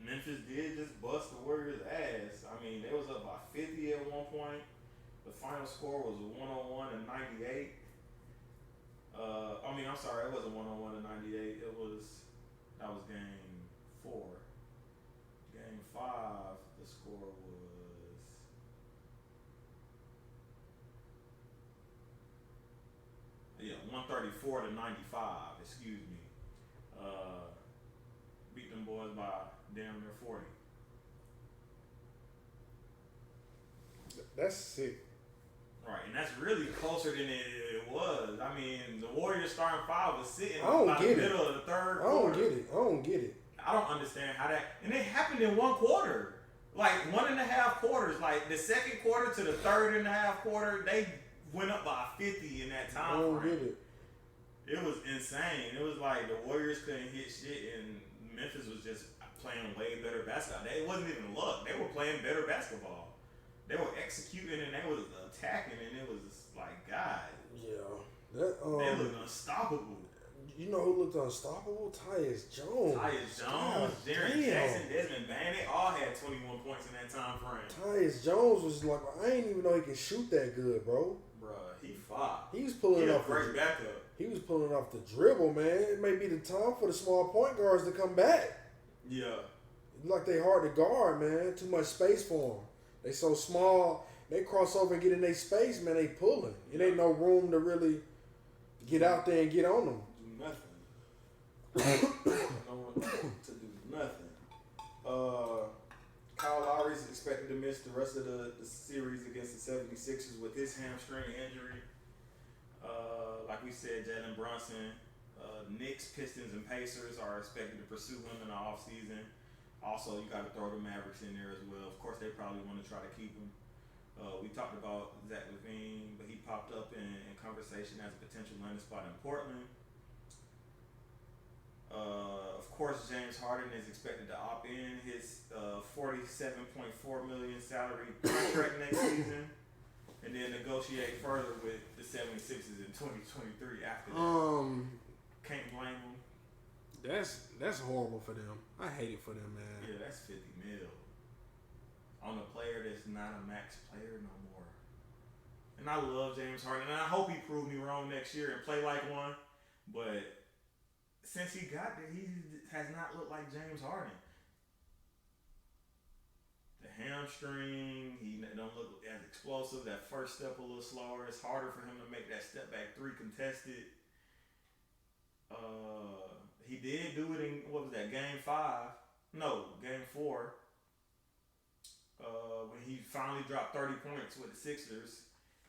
Memphis did just bust the Warriors' ass. I mean, they was up by 50 at one point. The final score was 101 to 98. I'm sorry, it wasn't 101 to 98. That was game 4. Game 5, the score was 134 to 95. Excuse me. Beat them boys by damn near 40. That's sick. Right, and that's really closer than it was. I mean, the Warriors starting 5 was sitting I don't by the get it. middle of the third I don't quarter. get it. I don't get it. I don't understand how that, and it happened in one quarter. Like 1.5 quarters. Like the second quarter to the 3.5 quarter, they went up by 50 in that time I don't frame. get it. It was insane. It was like the Warriors couldn't hit shit, and Memphis was just playing way better basketball. It wasn't even luck. They were playing better basketball. They were executing and they was attacking, and it was just like, God. Yeah. They looked unstoppable. You know who looked unstoppable? Tyus Jones. Tyus Jones, Jaren Jackson, Desmond Bain, they all had 21 points in that time frame. Tyus Jones was like, I ain't even know he could shoot that good, bro. Bruh, he fought. He was pulling He a off great backup. He was pulling off the dribble, man. It may be the time for the small point guards to come back. Yeah. Like they hard to guard, man. Too much space for them. They so small. They cross over and get in their space, man. They pulling. It ain't no room to really get out there and get on them. Do nothing. No one to do nothing. Kyle Lowry is expected to miss the rest of the series against the 76ers with his hamstring injury. Like we said, Jalen Brunson, Knicks, Pistons, and Pacers are expected to pursue him in the offseason. Also, you got to throw the Mavericks in there as well. Of course, they probably want to try to keep him. We talked about Zach LaVine, but he popped up in conversation as a potential landing spot in Portland. Of course, James Harden is expected to opt in his $47.4 million salary contract next season, and then negotiate further with the 76ers in 2023 after that. Can't blame them. That's horrible for them. I hate it for them, man. Yeah, that's $50 million on a player that's not a max player no more. And I love James Harden, and I hope he prove me wrong next year and play like one. But since he got there, he has not looked like James Harden. The hamstring, he don't look as explosive. That first step a little slower. It's harder for him to make that step back three contested. He did do it in, what was that, game 4. When he finally dropped 30 points with the Sixers.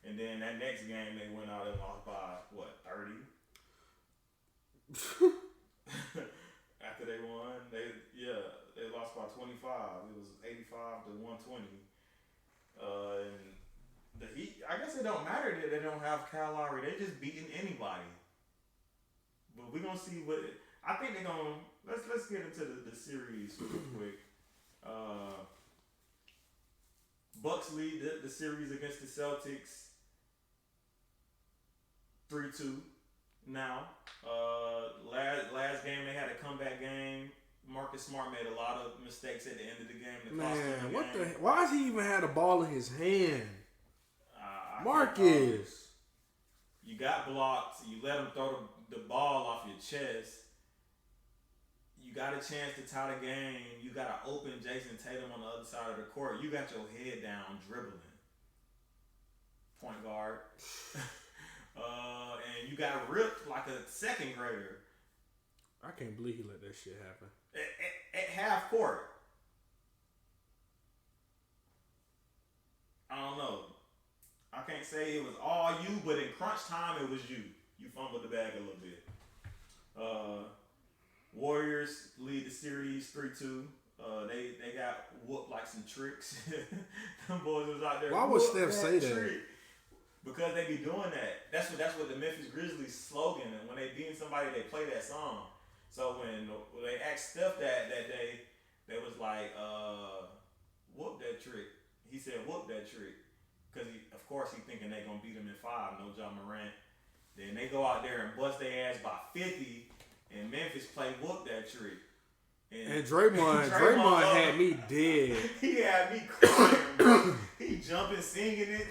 And then that next game, they went out and lost by, 30? After they won, they lost by 25. It was 85 to 120. And the Heat, I guess it don't matter that they don't have Kyle Lowry. They're just beating anybody. But we're gonna see what I think they're gonna. Let's get into the series real quick. Bucks lead the series against the Celtics 3-2. Now, last game they had a comeback game. Marcus Smart made a lot of mistakes at the end of the game. Man, what the? Why does he even have the ball in his hand? Marcus. You got blocked. You let him throw the ball off your chest. You got a chance to tie the game. You got to open Jason Tatum on the other side of the court. You got your head down dribbling. Point guard. And you got ripped like a second grader. I can't believe he let that shit happen. At half court. I don't know. I can't say it was all you, but in crunch time, it was you. You fumbled the bag a little bit. Warriors lead the series 3-2. They got whooped like some tricks. Them boys was out there. Why would Steph say that? Because they be doing that. That's what the Memphis Grizzlies slogan. And when they beat somebody, they play that song. So when they asked Steph that day, they was like, whoop that trick. He said, whoop that trick. Because, of course, he thinking they going to beat him in 5. No John Morant. Then they go out there and bust their ass by 50. And Memphis play whoop that trick. And Draymond had me dead. He had me crying, bro. He jumping, singing it,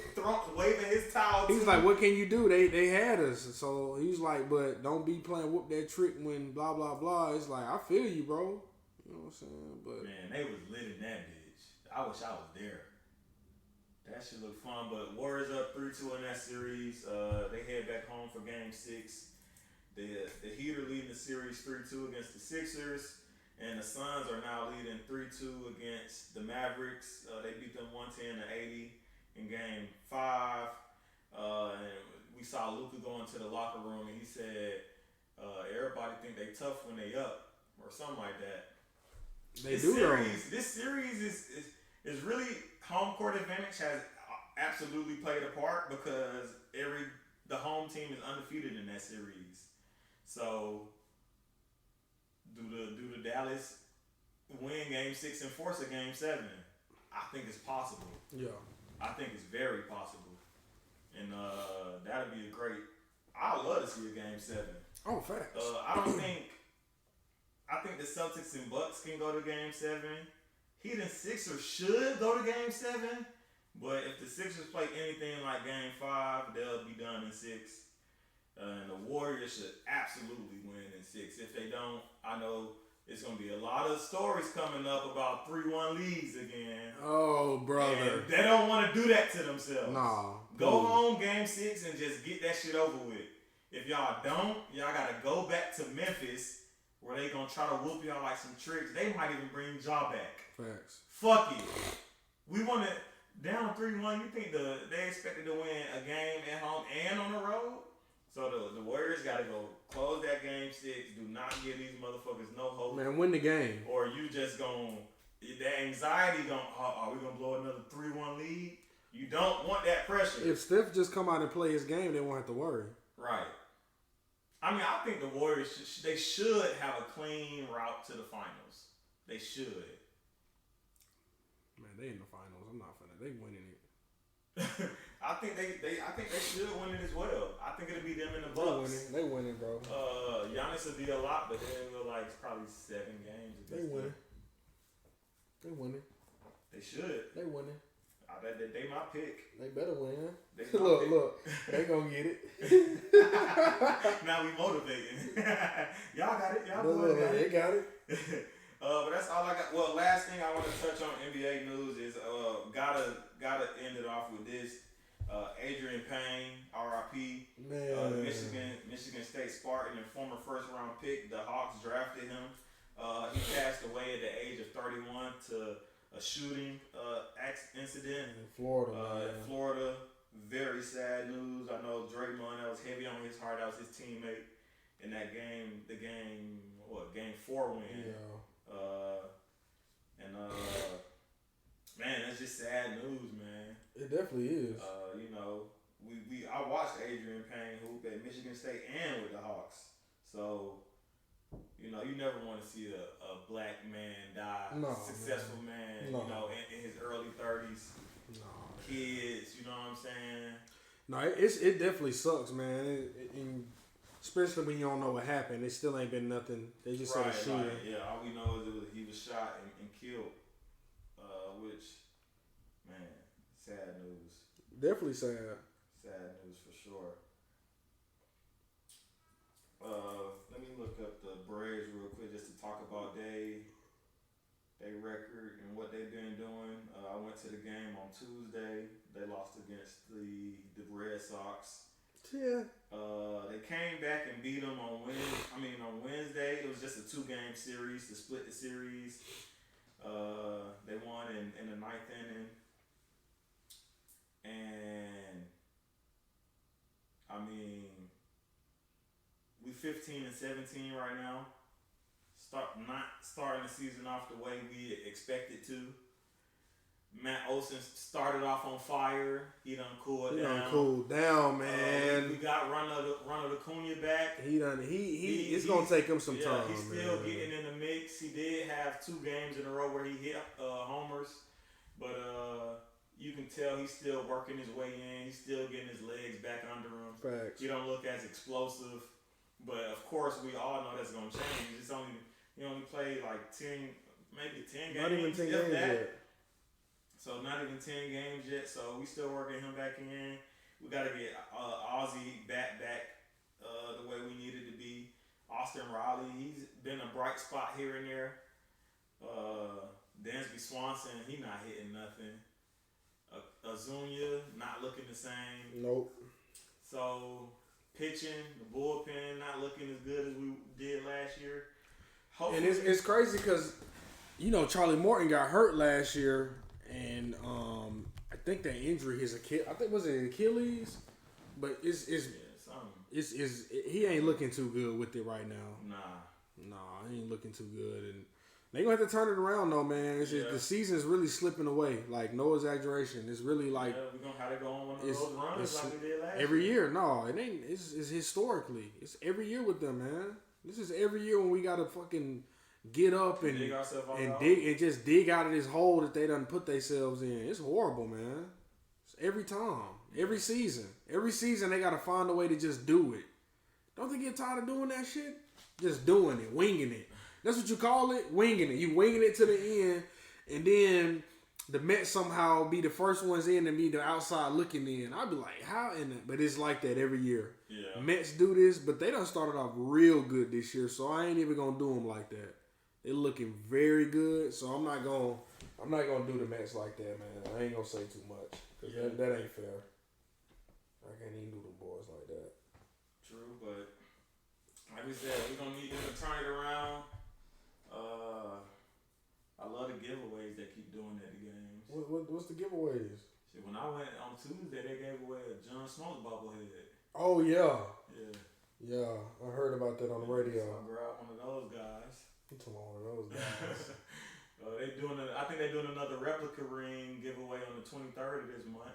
waving his towel. He's like, what can you do? They had us. So he's like, but don't be playing whoop that trick when blah, blah, blah. It's like, I feel you, bro. You know what I'm saying? But man, they was lit in that bitch. I wish I was there. That shit look fun. But Warriors up 3-2 in that series. They head back home for game 6. The Heat are leading the series 3-2 against the Sixers. And the Suns are now leading 3-2 against the Mavericks. They beat them 110-80 in game 5. And we saw Luka go into the locker room and he said, everybody think they tough when they up or something like that. This series is really home court advantage has absolutely played a part because the home team is undefeated in that series. So do the Dallas win game 6 and force a game 7? I think it's possible. Yeah. I think it's very possible. And that'd be a great. I'd love to see a game 7. Oh, facts. I think the Celtics and Bucks can go to game 7. Heat and Sixers should go to game 7. But if the Sixers play anything like game 5, they'll be done in 6. And the Warriors should absolutely win in 6. If they don't, I know it's going to be a lot of stories coming up about 3-1 leads again. Oh, brother. And they don't want to do that to themselves. No. Go home game 6 and just get that shit over with. If y'all don't, y'all got to go back to Memphis where they gonna try to whoop y'all like some tricks. They might even bring Ja back. Facts. Fuck it. We want to down 3-1. You think they expected to win a game at home and on the road? So the Warriors got to go close that game 6. Do not give these motherfuckers no hope. Man, win the game. Or you just gonna that anxiety gonna are we gonna blow another 3-1 lead? You don't want that pressure. If Steph just come out and play his game, they won't have to worry. Right. I mean, I think the Warriors they should have a clean route to the finals. They should. Man, they in the finals. I'm not finna. They winning it. I think they should win it as well. I think it'll be them in the Bucks. They winning, bro. Giannis will be a lot, but then we'll like probably 7 games. They winning. They winning. They should. They winning. They my pick. They better win. Look, look. They gonna get it. Now we motivating. Y'all got it. Y'all look, got it. They got it. But that's all I got. Well, last thing I want to touch on NBA news is gotta end it off with this. Adrian Payne, R.I.P. Man. Michigan State Spartan and former first-round pick. The Hawks drafted him. He passed away at the age of 31 to a shooting incident in Florida. In Florida. Very sad news. I know Draymond, that was heavy on his heart. That was his teammate in that game. Game 4 win. Yeah. Man, that's just sad news, man. It definitely is. I watched Adrian Payne hoop at Michigan State and with the Hawks. So, you never want to see a black man die. No, successful man, no. In his early 30s. No. Kids, you know what I'm saying? No, it definitely sucks, man. Especially when you don't know what happened. It still ain't been nothing. They just said a shooting. Right. Yeah, all we know is he was shot and killed. Which, man, sad news. Definitely sad. Sad news for sure. Let me look up the Braves real quick just to talk about their record and what they've been doing. I went to the game on Tuesday. They lost against the Red Sox. Yeah. They came back and beat them on Wednesday. It was just a 2-game series to split the series. They won in the 9th inning. And we 15 and 17 right now. Not starting the season off the way we expected to. Matt Olson started off on fire. He done cooled down, man. We got Ronald Acuna back. It's gonna take him some time. He's still getting in the mix. He did have 2 games in a row where he hit homers, but you can tell he's still working his way in. He's still getting his legs back under him. Facts. He don't look as explosive, but of course we all know that's gonna change. It's only he only played like 10 games. Not even 10 games yet. So not even 10 games yet. So we still working him back in. We got to get Ozzy back the way we needed to be. Austin Riley, he's been a bright spot here and there. Dansby Swanson, he not hitting nothing. Azunia not looking the same. Nope. So pitching, the bullpen not looking as good as we did last year. Hopefully. And it's crazy because Charlie Morton got hurt last year. And I think that injury his Achilles. I think was it Achilles, but it's he ain't looking too good with it right now. Nah, he ain't looking too good, and they gonna have to turn it around though, man. It's just the season's really slipping away. Like no exaggeration, it's really like we're gonna have to go on one of those runs like we did last every year. No, it ain't. It's historically. It's every year with them, man. This is every year when we gotta fucking get up and dig out of this hole that they done put themselves in. It's horrible, man. It's every time, every season they gotta find a way to just do it. Don't they get tired of doing that shit? Just doing it, winging it. That's what you call it, winging it. You winging it to the end, and then the Mets somehow be the first ones in and be the outside looking in. I'd be like, how in it? But it's like that every year. Yeah. Mets do this, but they done started off real good this year, so I ain't even gonna do them like that. They're looking very good, so I'm not gonna do the Mets like that, man. I ain't gonna say too much because that ain't fair. I can't even do the boys like that. True, but Like we said, we're gonna need them to turn it around. I love the giveaways they keep doing at the games. What's the giveaways? Shit, when I went on Tuesday, they gave away a John Smoltz bobblehead. Oh yeah. Yeah. Yeah, I heard about that on the radio. So I grabbed one of those guys. I'm talking about one of those guys. I think they're doing another replica ring giveaway on the 23rd of this month.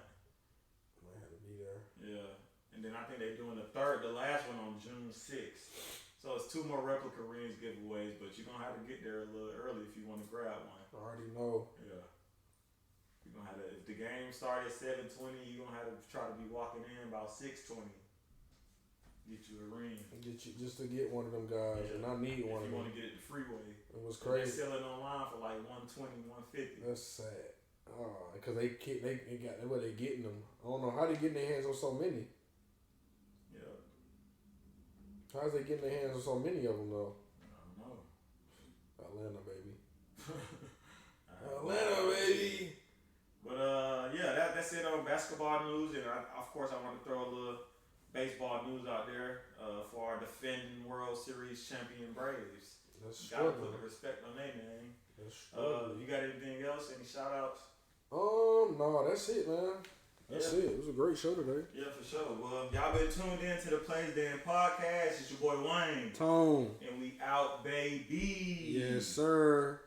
Might have to be there. Yeah. And then I think they're doing the last one on June 6th. So it's 2 more replica rings giveaways, but you're going to have to get there a little early if you want to grab one. I already know. Yeah. You're going to have to, if the game started at 7:20, you're going to have to try to be walking in about 6:20. Get you a ring. Just to get one of them guys, and I need one of them. If you want to get it the freeway. It was crazy. They sell it online for like $120, $150. That's sad. Oh, because they got where they getting them. I don't know how they getting their hands on so many. Yeah. How's they getting their hands on so many of them though? I don't know. Atlanta, baby. Atlanta, baby. But yeah, that's it on basketball news, and of course I want to throw a little baseball news out there for our defending World Series champion Braves. Gotta put the respect on their name. You got anything else? Any shout outs? No, that's it, man. That's it. It was a great show today. Yeah, for sure. Well, y'all been tuned in to the Plays Den podcast. It's your boy Wayne. Tone. And we out, baby. Yes, sir.